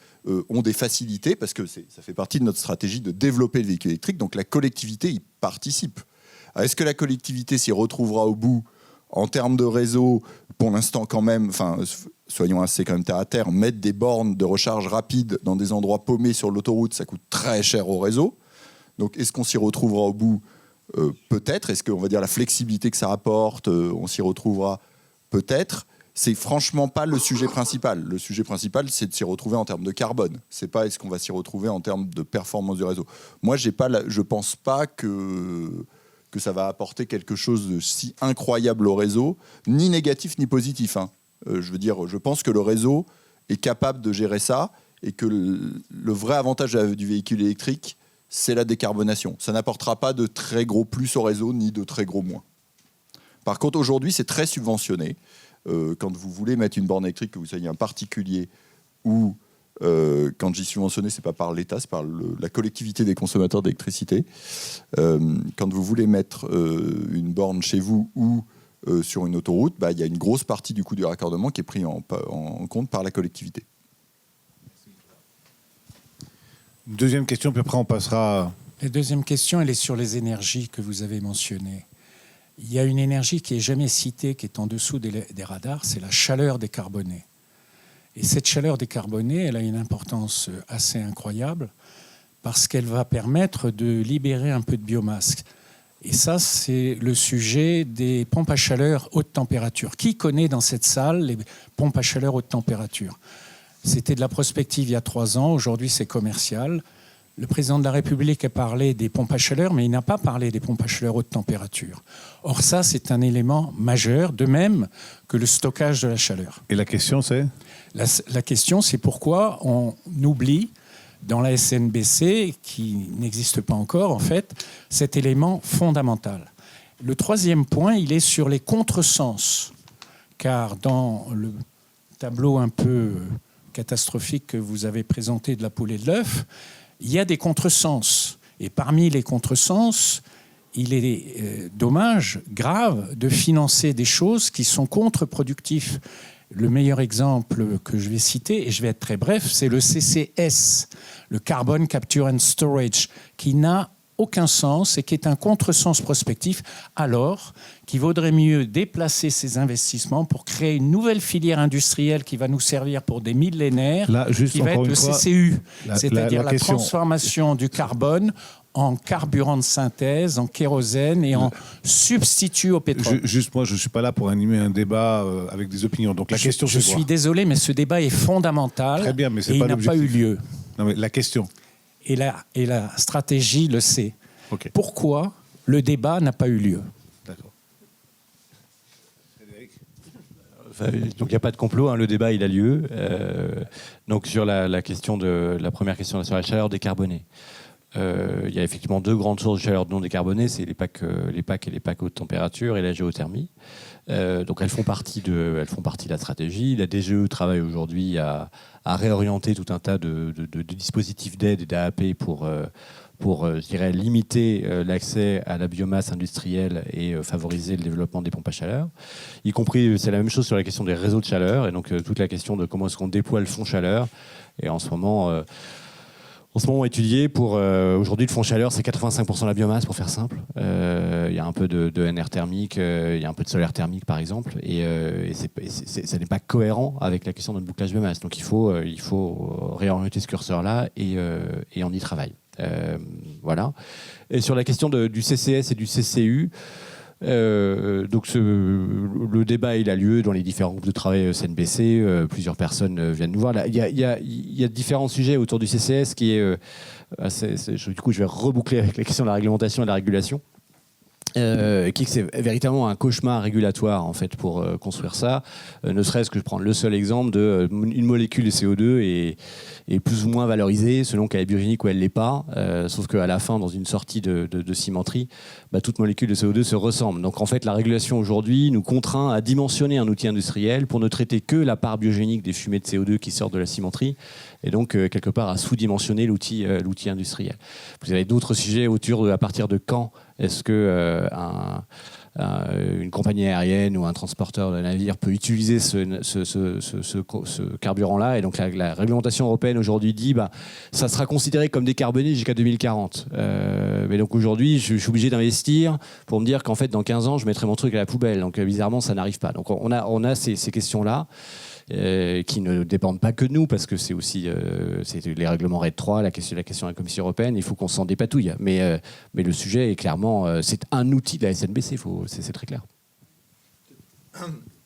ont des facilités parce que ça fait partie de notre stratégie de développer le véhicule électrique. Donc la collectivité y participe. Alors, est-ce que la collectivité s'y retrouvera au bout en termes de réseau? Pour l'instant, quand même, soyons assez quand même terre à terre, mettre des bornes de recharge rapide dans des endroits paumés sur l'autoroute, ça coûte très cher au réseau. Donc est-ce qu'on s'y retrouvera au bout? Peut-être. Est-ce qu'on va dire la flexibilité que ça apporte, on s'y retrouvera? Peut-être. C'est franchement pas le sujet principal. Le sujet principal, c'est de s'y retrouver en termes de carbone. C'est pas est-ce qu'on va s'y retrouver en termes de performance du réseau. Moi, je pense pas que ça va apporter quelque chose de si incroyable au réseau, ni négatif ni positif, hein. Je veux dire, je pense que le réseau est capable de gérer ça et que le vrai avantage du véhicule électrique, c'est la décarbonation. Ça n'apportera pas de très gros plus au réseau, ni de très gros moins. Par contre, aujourd'hui, c'est très subventionné. Quand vous voulez mettre une borne électrique, que vous soyez un particulier ou quand j'y subventionné, c'est pas par l'État, c'est par la collectivité des consommateurs d'électricité. Quand vous voulez mettre une borne chez vous ou sur une autoroute, il y a une grosse partie du coût du raccordement qui est pris en compte par la collectivité. Deuxième question, puis après on passera... La deuxième question, elle est sur les énergies que vous avez mentionnées. Il y a une énergie qui n'est jamais citée, qui est en dessous des radars, c'est la chaleur décarbonée. Et cette chaleur décarbonée, elle a une importance assez incroyable parce qu'elle va permettre de libérer un peu de biomasse. Et ça, c'est le sujet des pompes à chaleur haute température. Qui connaît dans cette salle les pompes à chaleur haute température ? C'était de la prospective il y a 3 ans, aujourd'hui c'est commercial. Le président de la République a parlé des pompes à chaleur, mais il n'a pas parlé des pompes à chaleur haute température. Or ça, c'est un élément majeur, de même que le stockage de la chaleur. Et la question, c'est ? La question, c'est pourquoi on oublie, dans la SNBC, qui n'existe pas encore, en fait, cet élément fondamental. Le troisième point, il est sur les contresens. Car dans le tableau un peu catastrophique que vous avez présenté de la poule et de l'œuf, il y a des contresens. Et parmi les contresens, il est dommage, grave, de financer des choses qui sont contre-productives. Le meilleur exemple que je vais citer, et je vais être très bref, c'est le CCS, le Carbon Capture and Storage, qui n'a aucun sens et qui est un contresens prospectif, alors qu'il vaudrait mieux déplacer ces investissements pour créer une nouvelle filière industrielle qui va nous servir pour des millénaires, là, juste qui va être le CCU, c'est-à-dire la transformation du carbone en carburant de synthèse, en kérosène et en substitut au pétrole. Juste moi, je ne suis pas là pour animer un débat avec des opinions. Donc la question, je suis désolé, mais ce débat est fondamental. Très bien, mais c'est et pas il n'a pas eu lieu. Non, mais la question. Et la stratégie le sait. Okay. Pourquoi le débat n'a pas eu lieu ? D'accord. Frédéric ? Donc il n'y a pas de complot, hein, le débat il a lieu. Donc sur la question de la première question sur la chaleur décarbonée. Il y a effectivement 2 grandes sources de chaleur non décarbonée, c'est les packs et les packs haute température et la géothermie. Donc elles font partie de la stratégie. La DGE travaille aujourd'hui à réorienter tout un tas de dispositifs d'aide et d'AAP pour je dirais, limiter l'accès à la biomasse industrielle et favoriser le développement des pompes à chaleur. Y compris, c'est la même chose sur la question des réseaux de chaleur et donc toute la question de comment est-ce qu'on déploie le fonds chaleur. Et en ce moment étudié pour aujourd'hui le fonds chaleur, c'est 85% de la biomasse pour faire simple. Il y a un peu de NR thermique, il y a un peu de solaire thermique par exemple, et ça n'est pas cohérent avec la question de notre bouclage biomasse. Donc il faut réorienter ce curseur-là et on y travaille. Voilà. Et sur la question du CCS et du CCU, donc le débat il a lieu dans les différents groupes de travail SNBC. Plusieurs personnes viennent nous voir. Là, il y a différents sujets autour du CCS qui est du coup je vais reboucler avec la question de la réglementation et de la régulation. C'est véritablement un cauchemar régulatoire en fait pour construire ça. Ne serait-ce que je prends le seul exemple de une molécule de CO2 est plus ou moins valorisée selon qu'elle est biogénique ou elle l'est pas. Sauf qu'à la fin, dans une sortie de cimenterie, toute molécule de CO2 se ressemble. Donc en fait, la régulation aujourd'hui nous contraint à dimensionner un outil industriel pour ne traiter que la part biogénique des fumées de CO2 qui sortent de la cimenterie, et donc quelque part à sous-dimensionner l'outil industriel. Vous avez d'autres sujets autour de à partir de quand est-ce que une compagnie aérienne ou un transporteur de navire peut utiliser ce carburant-là. Et donc la réglementation européenne aujourd'hui dit ça sera considéré comme décarboné jusqu'à 2040. Mais donc aujourd'hui, je suis obligé d'investir pour me dire qu'en fait, dans 15 ans, je mettrai mon truc à la poubelle. Donc bizarrement, ça n'arrive pas. Donc on a ces questions-là. Qui ne dépendent pas que de nous, parce que c'est aussi c'est les règlements RED 3, la question de la Commission européenne, il faut qu'on s'en dépatouille. Mais le sujet est clairement, c'est un outil de la SNBC, c'est très clair.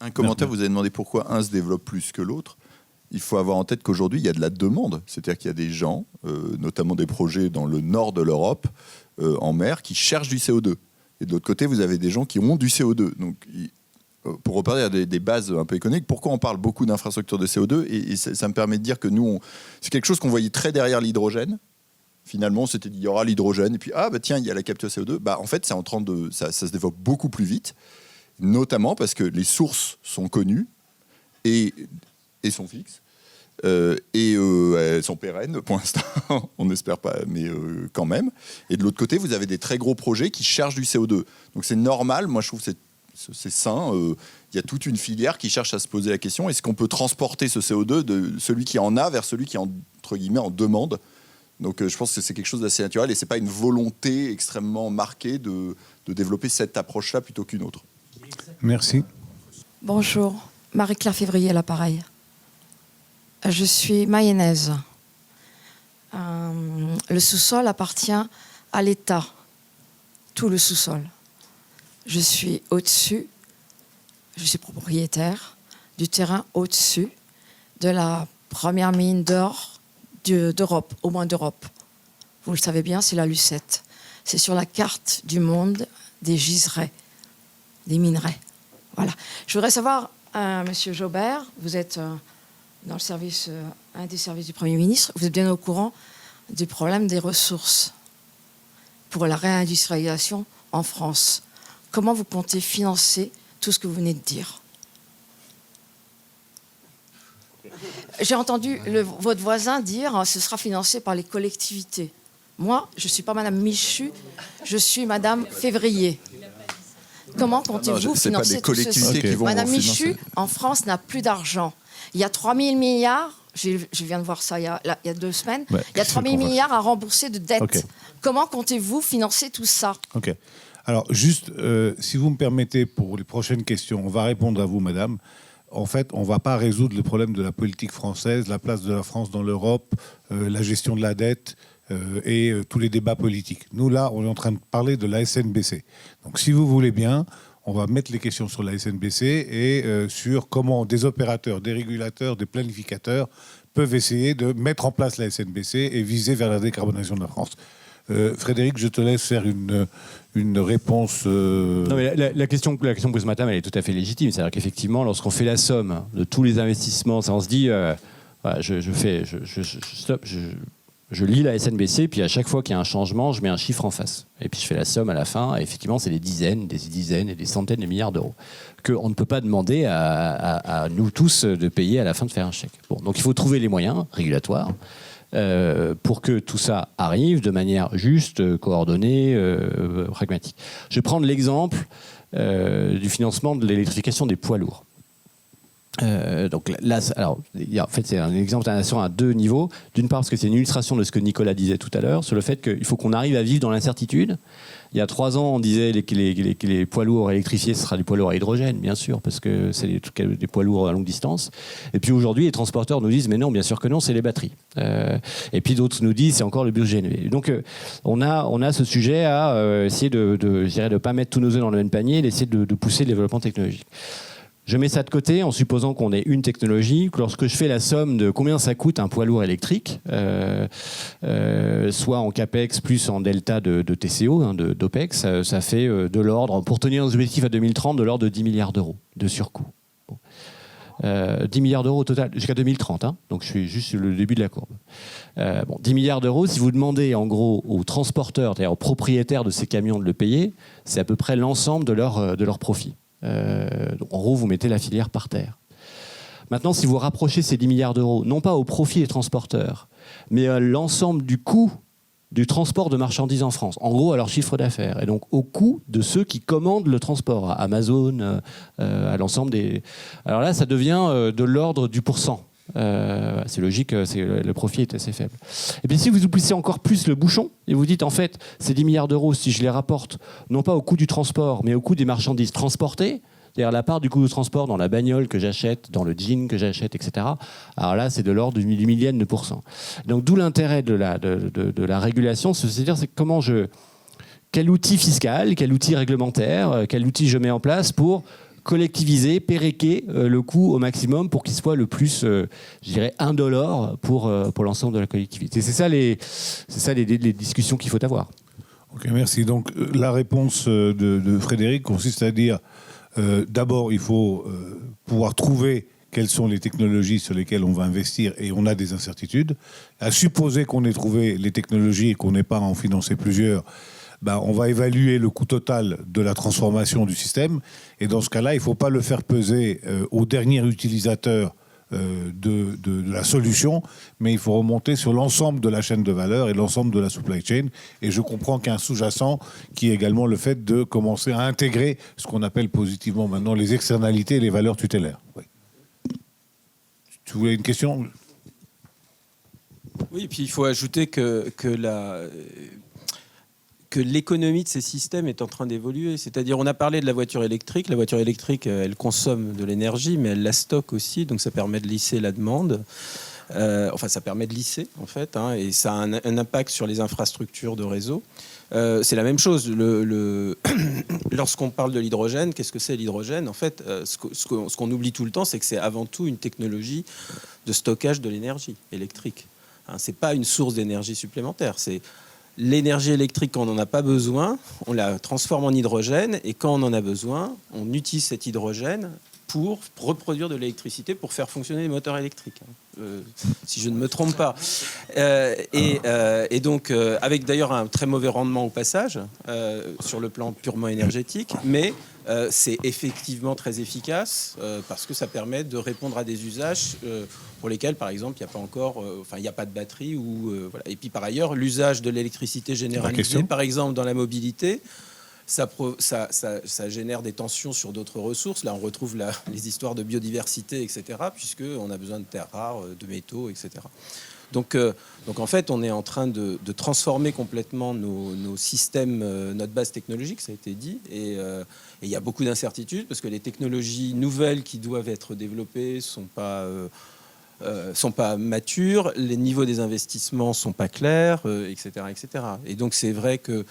Un commentaire, vous avez demandé pourquoi un se développe plus que l'autre. Il faut avoir en tête qu'aujourd'hui, il y a de la demande. C'est-à-dire qu'il y a des gens, notamment des projets dans le nord de l'Europe, en mer, qui cherchent du CO2. Et de l'autre côté, vous avez des gens qui ont du CO2. Donc pour reparler à des bases un peu économiques, pourquoi on parle beaucoup d'infrastructures de CO2 et ça me permet de dire que nous, c'est quelque chose qu'on voyait très derrière l'hydrogène. Finalement, on s'était dit, il y aura l'hydrogène, et puis, tiens, il y a la capture CO2. En fait, c'est ça se développe beaucoup plus vite, notamment parce que les sources sont connues et sont fixes. Elles sont pérennes pour l'instant, on n'espère pas, mais quand même. Et de l'autre côté, vous avez des très gros projets qui chargent du CO2. Donc c'est normal, moi je trouve que c'est sain. Il y a toute une filière qui cherche à se poser la question, est-ce qu'on peut transporter ce CO2 de celui qui en a vers celui qui, entre guillemets, en demande. Donc je pense que c'est quelque chose d'assez naturel et ce n'est pas une volonté extrêmement marquée de développer cette approche-là plutôt qu'une autre. Merci. Bonjour, Marie-Claire Février à l'appareil. Je suis mayonnaise. Le sous-sol appartient à l'État, tout le sous-sol. Je suis au-dessus, je suis propriétaire du terrain au-dessus de la première mine d'or d'Europe, au moins d'Europe. Vous le savez bien, c'est la Lucette. C'est sur la carte du monde des giserets, des minerais. Voilà. Je voudrais savoir, Monsieur Jobert, vous êtes dans le service, un des services du Premier ministre, vous êtes bien au courant du problème des ressources pour la réindustrialisation en France. Comment vous comptez financer tout ce que vous venez de dire ? J'ai entendu votre voisin dire ce sera financé par les collectivités. Moi, je ne suis pas Madame Michu, je suis Madame Février. Comment comptez-vous financer tout ceci ? Madame Michu, en France, n'a plus d'argent. Il y a 3 000 milliards, je viens de voir ça il y a 2 semaines, il y a 3 000 milliards à rembourser de dettes. Okay. Comment comptez-vous financer tout ça ? Ok. Alors, juste, si vous me permettez, pour les prochaines questions, on va répondre à vous, madame. En fait, on ne va pas résoudre le problème de la politique française, la place de la France dans l'Europe, la gestion de la dette et tous les débats politiques. Nous, là, on est en train de parler de la SNBC. Donc, si vous voulez bien, on va mettre les questions sur la SNBC et sur comment des opérateurs, des régulateurs, des planificateurs peuvent essayer de mettre en place la SNBC et viser vers la décarbonation de la France. Frédéric, je te laisse faire une réponse. Non, mais la question que pose madame, elle est tout à fait légitime. C'est-à-dire qu'effectivement, lorsqu'on fait la somme de tous les investissements, on se dit, voilà, je lis la SNBC, puis à chaque fois qu'il y a un changement, je mets un chiffre en face. Et puis je fais la somme à la fin, et effectivement, c'est des dizaines et des centaines de milliards d'euros qu'on ne peut pas demander à nous tous de payer à la fin de faire un chèque. Bon, donc il faut trouver les moyens régulatoires pour que tout ça arrive de manière juste, coordonnée, pragmatique. Je vais prendre l'exemple du financement de l'électrification des poids lourds. Donc là, alors, en fait, c'est un exemple d'intervention à 2 niveaux. D'une part, parce que c'est une illustration de ce que Nicolas disait tout à l'heure, sur le fait qu'il faut qu'on arrive à vivre dans l'incertitude. Il y a 3 ans, on disait que les poids lourds électrifiés, ce sera des poids lourds à hydrogène, bien sûr, parce que c'est des poids lourds à longue distance. Et puis aujourd'hui, les transporteurs nous disent, mais non, bien sûr que non, c'est les batteries. Et puis d'autres nous disent, c'est encore le biogène. Donc on a ce sujet à essayer de ne pas mettre tous nos œufs dans le même panier, d'essayer de pousser le développement technologique. Je mets ça de côté en supposant qu'on ait une technologie. Lorsque je fais la somme de combien ça coûte un poids lourd électrique, soit en CAPEX plus en delta de TCO, d'OPEX, ça fait de l'ordre, pour tenir nos objectifs à 2030, de l'ordre de 10 milliards d'euros de surcoût. Bon. 10 milliards d'euros au total, jusqu'à 2030, donc je suis juste sur le début de la courbe. 10 milliards d'euros, si vous demandez en gros aux transporteurs, c'est-à-dire aux propriétaires de ces camions de le payer, c'est à peu près l'ensemble de leur profit. Donc en gros, vous mettez la filière par terre. Maintenant, si vous rapprochez ces 10 milliards d'euros, non pas au profit des transporteurs, mais à l'ensemble du coût du transport de marchandises en France, en gros à leur chiffre d'affaires, et donc au coût de ceux qui commandent le transport, à Amazon, à l'ensemble des... Alors là, ça devient de l'ordre du pourcent. C'est logique, le profit est assez faible. Et puis si vous oubliez encore plus le bouchon et vous dites en fait ces 10 milliards d'euros, si je les rapporte non pas au coût du transport mais au coût des marchandises transportées, c'est-à-dire la part du coût du transport dans la bagnole que j'achète, dans le jean que j'achète, etc. Alors là, c'est de l'ordre du millième de pourcent. Donc d'où l'intérêt de la régulation, c'est-à-dire quel outil fiscal, quel outil réglementaire, quel outil je mets en place pour collectiviser, péréquer le coût au maximum pour qu'il soit le plus, je dirais, indolore pour l'ensemble de la collectivité. C'est ça les discussions qu'il faut avoir. Ok, merci. Donc la réponse de Frédéric consiste à dire D'abord, il faut pouvoir trouver quelles sont les technologies sur lesquelles on va investir, et on a des incertitudes. À supposer qu'on ait trouvé les technologies et qu'on n'ait pas à en financer plusieurs, on va évaluer le coût total de la transformation du système. Et dans ce cas-là, il ne faut pas le faire peser au dernier utilisateur de la solution, mais il faut remonter sur l'ensemble de la chaîne de valeur et l'ensemble de la supply chain. Et je comprends qu'il y a un sous-jacent qui est également le fait de commencer à intégrer ce qu'on appelle positivement maintenant les externalités et les valeurs tutélaires. Oui. Tu voulais une question ? Oui, et puis il faut ajouter que l'économie de ces systèmes est en train d'évoluer. C'est-à-dire, on a parlé de la voiture électrique. La voiture électrique, elle consomme de l'énergie, mais elle la stocke aussi, donc ça permet de lisser la demande. Ça permet de lisser, en fait, et ça a un impact sur les infrastructures de réseau. C'est la même chose. Lorsqu'on parle de l'hydrogène, qu'est-ce que c'est l'hydrogène ? En fait, ce qu'on oublie tout le temps, c'est que c'est avant tout une technologie de stockage de l'énergie électrique. Ce n'est pas une source d'énergie supplémentaire. C'est l'énergie électrique, quand on n'en a pas besoin, on la transforme en hydrogène, et quand on en a besoin, on utilise cet hydrogène pour reproduire de l'électricité pour faire fonctionner les moteurs électriques, si je ne me trompe pas. Et donc, avec d'ailleurs un très mauvais rendement au passage, sur le plan purement énergétique, mais c'est effectivement très efficace parce que ça permet de répondre à des usages pour lesquels, par exemple, il n'y a pas encore, il n'y a pas de batterie. Voilà. Et puis, par ailleurs, l'usage de l'électricité généralisée, par exemple, dans la mobilité, ça génère des tensions sur d'autres ressources. Là, on retrouve les histoires de biodiversité, etc., puisqu'on a besoin de terres rares, de métaux, etc. Donc en fait, on est en train de transformer complètement nos systèmes, notre base technologique, ça a été dit. Et il y a beaucoup d'incertitudes, parce que les technologies nouvelles qui doivent être développées sont pas matures, les niveaux des investissements sont pas clairs, etc., etc. Et donc, c'est vrai que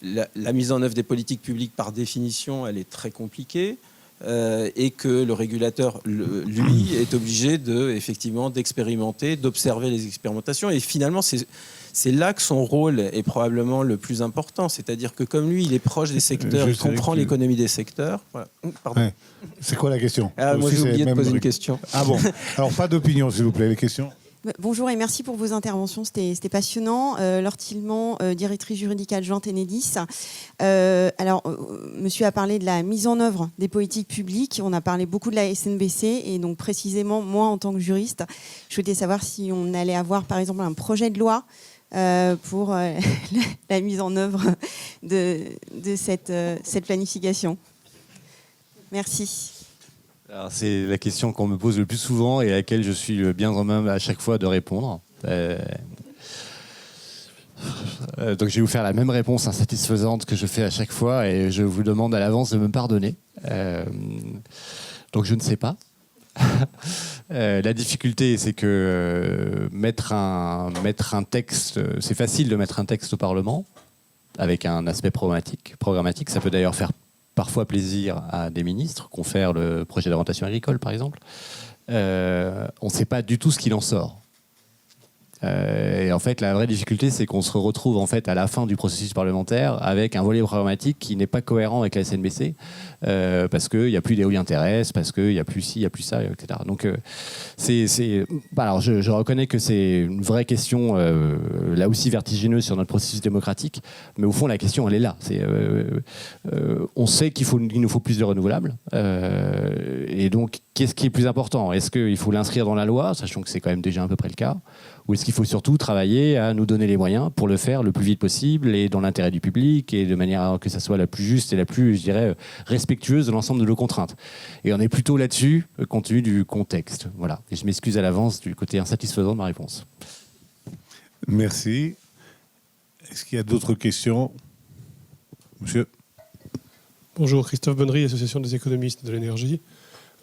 la mise en œuvre des politiques publiques, par définition, elle est très compliquée, et que le régulateur, lui, est obligé effectivement d'expérimenter, d'observer les expérimentations. Et finalement, c'est là que son rôle est probablement le plus important. C'est-à-dire que comme lui, il est proche des secteurs, il comprend l'économie des secteurs. Voilà. Pardon. Ouais. C'est quoi la question ? Moi, j'ai oublié de poser une question. Ah bon ? Alors, pas d'opinion, s'il vous plaît, les questions ? Bonjour et merci pour vos interventions, c'était passionnant. Laure Tillement, directrice juridique adjointe Enedis. Monsieur a parlé de la mise en œuvre des politiques publiques, on a parlé beaucoup de la SNBC, et donc précisément, moi en tant que juriste, je souhaitais savoir si on allait avoir par exemple un projet de loi pour la mise en œuvre de cette planification. Merci. Alors, c'est la question qu'on me pose le plus souvent et à laquelle je suis bien en même à chaque fois de répondre. Donc je vais vous faire la même réponse insatisfaisante que je fais à chaque fois, et je vous demande à l'avance de me pardonner. Donc je ne sais pas. La difficulté, c'est que mettre un texte, c'est facile de mettre un texte au Parlement avec un aspect programmatique. Ça peut d'ailleurs faire parfois plaisir à des ministres, confère le projet d'orientation agricole, par exemple. On ne sait pas du tout ce qu'il en sort. Et en fait, la vraie difficulté, c'est qu'on se retrouve en fait à la fin du processus parlementaire avec un volet programmatique qui n'est pas cohérent avec la SNBC, parce qu'il n'y a plus d'éolien terrestre, parce qu'il n'y a plus ci, il n'y a plus ça, etc. Donc, alors, je reconnais que c'est une vraie question, là aussi vertigineuse sur notre processus démocratique, mais au fond, la question, elle est là. On sait qu'il nous faut plus de renouvelables, et donc, qu'est-ce qui est plus important ? Est-ce qu'il faut l'inscrire dans la loi, sachant que c'est quand même déjà à peu près le cas ? Ou est-ce qu'il faut surtout travailler à nous donner les moyens pour le faire le plus vite possible et dans l'intérêt du public et de manière que ça soit la plus juste et la plus, je dirais, respectueuse de l'ensemble de nos contraintes. Et on est plutôt là-dessus, compte tenu du contexte. Voilà. Et je m'excuse à l'avance du côté insatisfaisant de ma réponse. Merci. Est-ce qu'il y a d'autres questions ? Monsieur ? Bonjour, Christophe Bonnery, Association des économistes de l'énergie.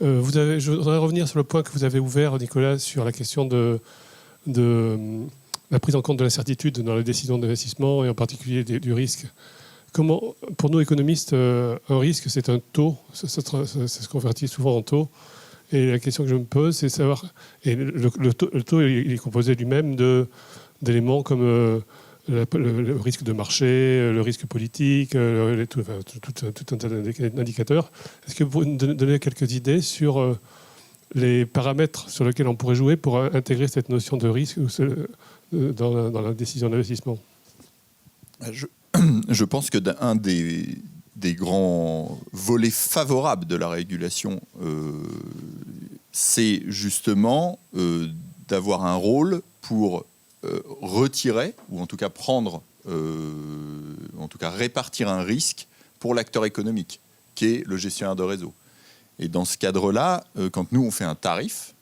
Je voudrais revenir sur le point que vous avez ouvert, Nicolas, sur la question de la prise en compte de l'incertitude dans les décisions d'investissement et en particulier du risque. Comment, pour nous économistes, un risque, c'est un taux, ça se convertit souvent en taux. Et la question que je me pose, c'est savoir... Et le taux, il est composé lui-même d'éléments comme le risque de marché, le risque politique, tout un tas d'indicateurs. Est-ce que vous pouvez nous donner quelques idées sur les paramètres sur lesquels on pourrait jouer pour intégrer cette notion de risque dans la décision d'investissement? Je pense que d'un des grands volets favorables de la régulation, c'est justement d'avoir un rôle pour retirer, ou en tout cas prendre, en tout cas répartir un risque pour l'acteur économique, qui est le gestionnaire de réseau. Et dans ce cadre-là, quand nous on fait un tarif,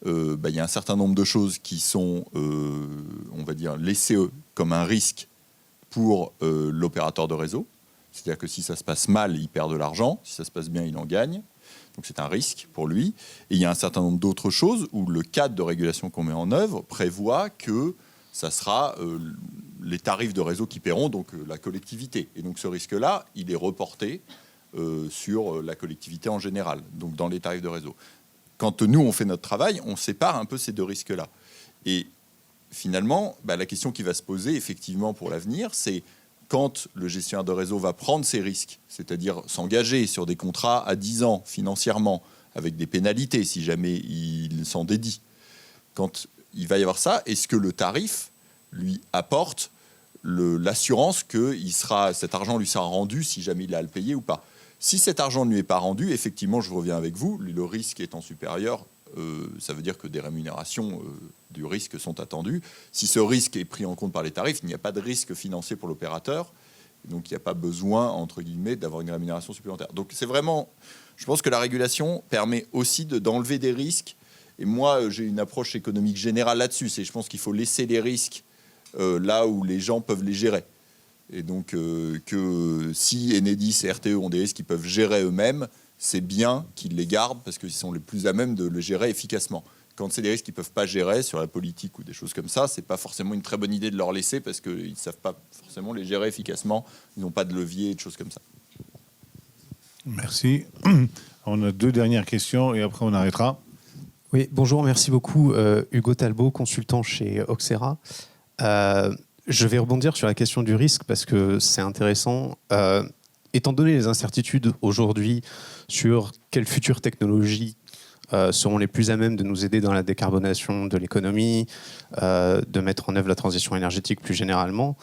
il y a un certain nombre de choses qui sont, on va dire, laissées comme un risque pour l'opérateur de réseau. C'est-à-dire que si ça se passe mal, il perd de l'argent. Si ça se passe bien, il en gagne. Donc c'est un risque pour lui. Et il y a un certain nombre d'autres choses où le cadre de régulation qu'on met en œuvre prévoit que ça sera les tarifs de réseau qui paieront, donc la collectivité. Et donc ce risque-là, il est reporté sur la collectivité en général, donc dans les tarifs de réseau. Quand nous, on fait notre travail, on sépare un peu ces deux risques-là. Et finalement, la question qui va se poser effectivement pour l'avenir, c'est quand le gestionnaire de réseau va prendre ses risques, c'est-à-dire s'engager sur des contrats à 10 ans financièrement, avec des pénalités si jamais il s'en dédie. Quand il va y avoir ça, est-ce que le tarif lui apporte l'assurance que cet argent lui sera rendu si jamais il a à le payer ou pas? Si cet argent ne lui est pas rendu, effectivement, je reviens avec vous, le risque étant supérieur, ça veut dire que des rémunérations du risque sont attendues. Si ce risque est pris en compte par les tarifs, il n'y a pas de risque financier pour l'opérateur. Donc, il n'y a pas besoin, entre guillemets, d'avoir une rémunération supplémentaire. Donc, c'est vraiment... Je pense que la régulation permet aussi d'enlever des risques. Et moi, j'ai une approche économique générale là-dessus. Je pense qu'il faut laisser les risques là où les gens peuvent les gérer. Et donc, que si Enedis et RTE ont des risques qu'ils peuvent gérer eux-mêmes, c'est bien qu'ils les gardent parce qu'ils sont les plus à même de le gérer efficacement. Quand c'est des risques qu'ils ne peuvent pas gérer sur la politique ou des choses comme ça, ce n'est pas forcément une très bonne idée de leur laisser parce qu'ils ne savent pas forcément les gérer efficacement. Ils n'ont pas de levier et de choses comme ça. Merci. On a 2 dernières questions et après on arrêtera. Oui, bonjour, merci beaucoup. Hugo Talbot, consultant chez Oxera. Je vais rebondir sur la question du risque parce que c'est intéressant. Étant donné les incertitudes aujourd'hui sur quelles futures technologies seront les plus à même de nous aider dans la décarbonation de l'économie, de mettre en œuvre la transition énergétique plus généralement,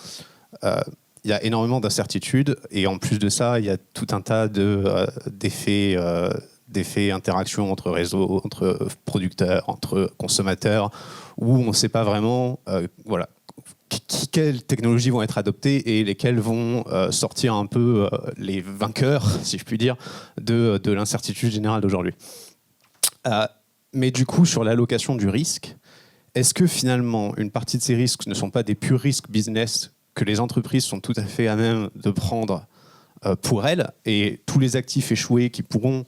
il y a énormément d'incertitudes et en plus de ça, il y a tout un tas d'effets interactions entre réseaux, entre producteurs, entre consommateurs, où on ne sait pas vraiment quelles technologies vont être adoptées et lesquelles vont sortir un peu les vainqueurs, si je puis dire, de l'incertitude générale d'aujourd'hui. Mais du coup, sur l'allocation du risque, est-ce que finalement, une partie de ces risques ne sont pas des purs risques business que les entreprises sont tout à fait à même de prendre pour elles, et tous les actifs échoués qui pourront,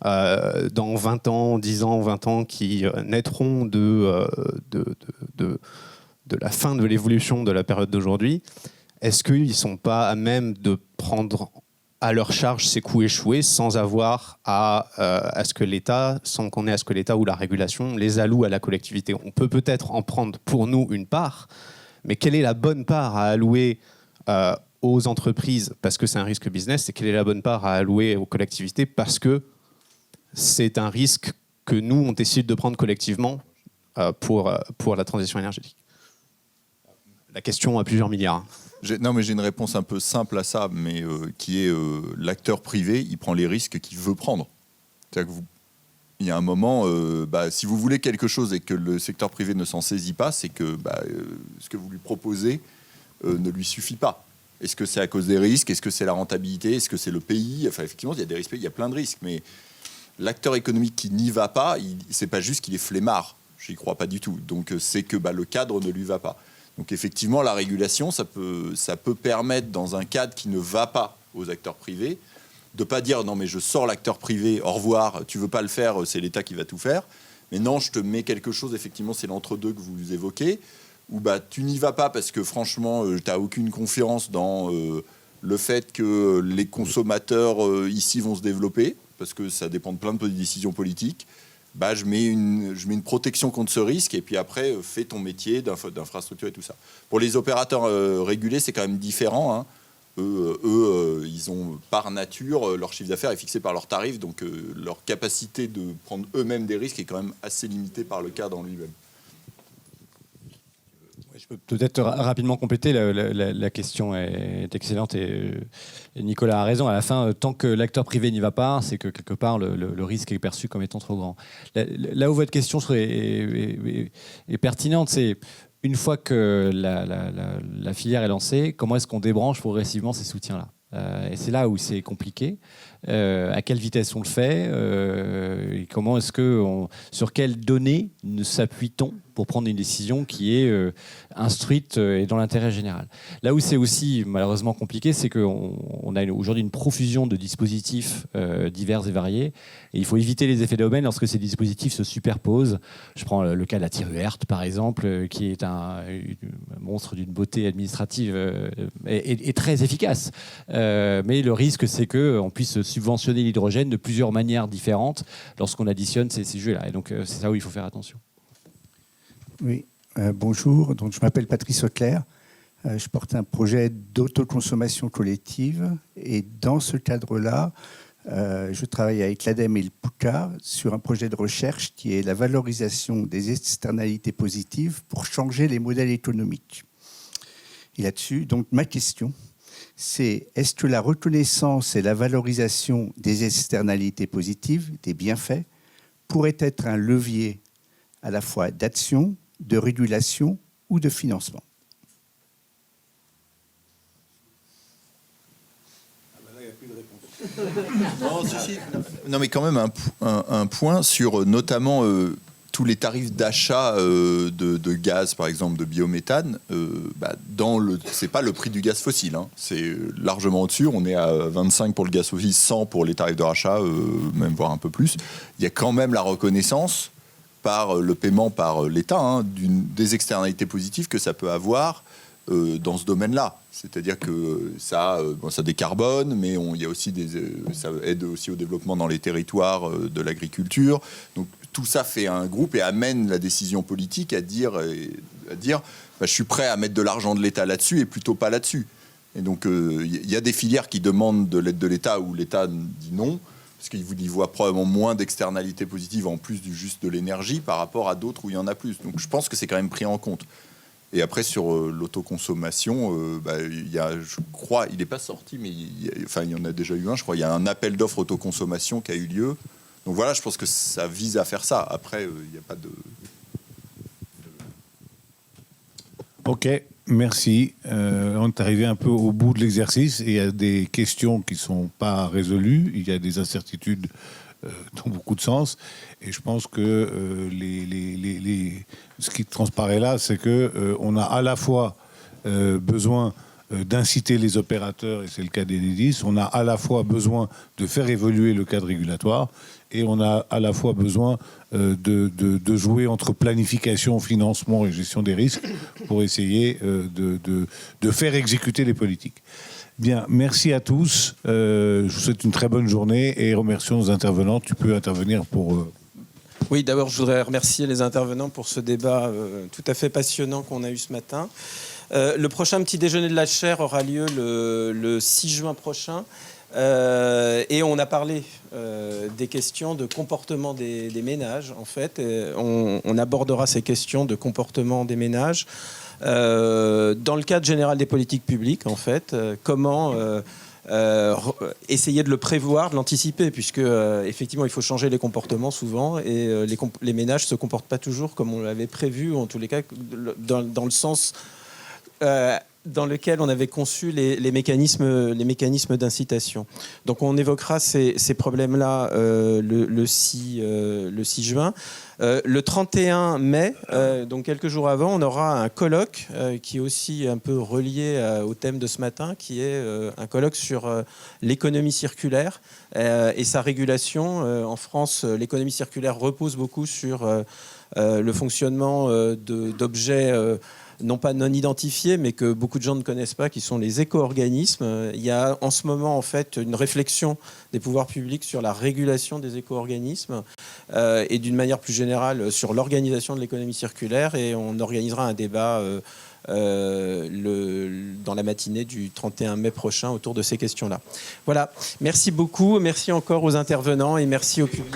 dans 20 ans, 10 ans, 20 ans, qui naîtront de la fin de l'évolution de la période d'aujourd'hui, est-ce qu'ils ne sont pas à même de prendre à leur charge ces coûts échoués sans avoir à ce que l'État, sans qu'on ait à ce que l'État ou la régulation les alloue à la collectivité? On peut peut-être en prendre pour nous une part, mais quelle est la bonne part à allouer aux entreprises parce que c'est un risque business, et quelle est la bonne part à allouer aux collectivités parce que c'est un risque que nous, on décide de prendre collectivement pour la transition énergétique? La question à plusieurs milliards. Non, mais j'ai une réponse un peu simple à ça, mais qui est l'acteur privé, il prend les risques qu'il veut prendre. C'est-à-dire que il y a un moment, si vous voulez quelque chose et que le secteur privé ne s'en saisit pas, c'est que ce que vous lui proposez ne lui suffit pas. Est-ce que c'est à cause des risques? Est-ce que c'est la rentabilité? Est-ce que c'est le pays? Enfin, effectivement, il y a des risques, il y a plein de risques, mais l'acteur économique qui n'y va pas, c'est pas juste qu'il est flemmard. Je n'y crois pas du tout. Donc, c'est que le cadre ne lui va pas. Donc effectivement, la régulation, ça peut permettre, dans un cadre qui ne va pas aux acteurs privés, de ne pas dire « non mais je sors l'acteur privé, au revoir, tu ne veux pas le faire, c'est l'État qui va tout faire ». Mais non, je te mets quelque chose, effectivement, c'est l'entre-deux que vous évoquez, où tu n'y vas pas parce que franchement, tu n'as aucune confiance dans le fait que les consommateurs ici vont se développer, parce que ça dépend de plein de décisions politiques. je mets une protection contre ce risque et puis après, fais ton métier d'infrastructure et tout ça. Pour les opérateurs régulés, c'est quand même différent. Hein. Eux, ils ont par nature, leur chiffre d'affaires est fixé par leurs tarifs, donc leur capacité de prendre eux-mêmes des risques est quand même assez limitée par le cadre en lui-même. Je peux peut-être rapidement compléter, la question est excellente et Nicolas a raison. À la fin, tant que l'acteur privé n'y va pas, c'est que quelque part le risque est perçu comme étant trop grand. Là où votre question est pertinente, c'est une fois que la filière est lancée, comment est-ce qu'on débranche progressivement ces soutiens-là ? Et c'est là où c'est compliqué. À quelle vitesse on le fait et comment est-ce sur quelles données s'appuie-t-on pour prendre une décision qui est instruite et dans l'intérêt général. Là où c'est aussi malheureusement compliqué, c'est qu'on a aujourd'hui une profusion de dispositifs divers et variés, et il faut éviter les effets d'aubaine lorsque ces dispositifs se superposent. Je prends le cas de la Tiruert, par exemple, qui est un monstre d'une beauté administrative et très efficace. Mais le risque, c'est qu'on puisse subventionner l'hydrogène de plusieurs manières différentes lorsqu'on additionne ces sujets-là. Et donc, c'est ça où il faut faire attention. Oui, bonjour. Donc, je m'appelle Patrice Auclair. Je porte un projet d'autoconsommation collective. Et dans ce cadre-là, je travaille avec l'ADEME et le PUCA sur un projet de recherche qui est la valorisation des externalités positives pour changer les modèles économiques. Et là-dessus, donc, ma question, c'est est-ce que la reconnaissance et la valorisation des externalités positives, des bienfaits, pourrait être un levier à la fois d'action, de régulation ou de financement? Non, mais quand même un point sur notamment tous les tarifs d'achat de gaz, par exemple de biométhane. C'est pas le prix du gaz fossile, hein. C'est largement au-dessus. On est à 25 pour le gaz fossile, 100 pour les tarifs de rachat, même voire un peu plus. Il y a quand même la reconnaissance par le paiement par l'État, hein, des externalités positives que ça peut avoir dans ce domaine-là. C'est-à-dire que ça décarbone, mais il y a aussi ça aide aussi au développement dans les territoires de l'agriculture. Donc tout ça fait un groupe et amène la décision politique à dire je suis prêt à mettre de l'argent de l'État là-dessus et plutôt pas là-dessus. Et donc il y a des filières qui demandent de l'aide de l'État où l'État dit non, parce qu'il y voit probablement moins d'externalités positives en plus juste de l'énergie par rapport à d'autres où il y en a plus. Donc je pense que c'est quand même pris en compte. Et après, sur l'autoconsommation, je crois, il n'est pas sorti, mais il y en a déjà eu un, je crois. Il y a un appel d'offres autoconsommation qui a eu lieu. Donc voilà, je pense que ça vise à faire ça. Après, il n'y a pas de... Ok, merci. On est arrivé un peu au bout de l'exercice. Il y a des questions qui ne sont pas résolues. Il y a des incertitudes qui ont beaucoup de sens. Et je pense que ce qui transparaît là, c'est qu'on a à la fois besoin d'inciter les opérateurs, et c'est le cas d'Enedis, on a à la fois besoin de faire évoluer le cadre régulatoire, et on a à la fois besoin de jouer entre planification, financement et gestion des risques pour essayer de faire exécuter les politiques. Bien, merci à tous. Je vous souhaite une très bonne journée et remercions nos intervenants. Tu peux intervenir pour... Oui, d'abord, je voudrais remercier les intervenants pour ce débat tout à fait passionnant qu'on a eu ce matin. Le prochain petit déjeuner de la chaire aura lieu le 6 juin prochain. Et on a parlé des questions de comportement des ménages, en fait. On abordera ces questions de comportement des ménages dans le cadre général des politiques publiques, en fait. Comment essayer de le prévoir, de l'anticiper, puisque effectivement il faut changer les comportements souvent, et les ménages ne se comportent pas toujours comme on l'avait prévu, ou en tous les cas dans le sens dans lequel on avait conçu les mécanismes d'incitation. Donc on évoquera ces problèmes-là le 6 juin. Le 31 mai, donc quelques jours avant, on aura un colloque qui est aussi un peu relié au thème de ce matin, qui est un colloque sur l'économie circulaire et sa régulation. En France, l'économie circulaire repose beaucoup sur le fonctionnement d'objets non pas non identifiés, mais que beaucoup de gens ne connaissent pas, qui sont les éco-organismes. Il y a en ce moment en fait une réflexion des pouvoirs publics sur la régulation des éco-organismes et d'une manière plus générale sur l'organisation de l'économie circulaire, et on organisera un débat dans la matinée du 31 mai prochain autour de ces questions-là. Voilà, merci beaucoup, merci encore aux intervenants et merci au public.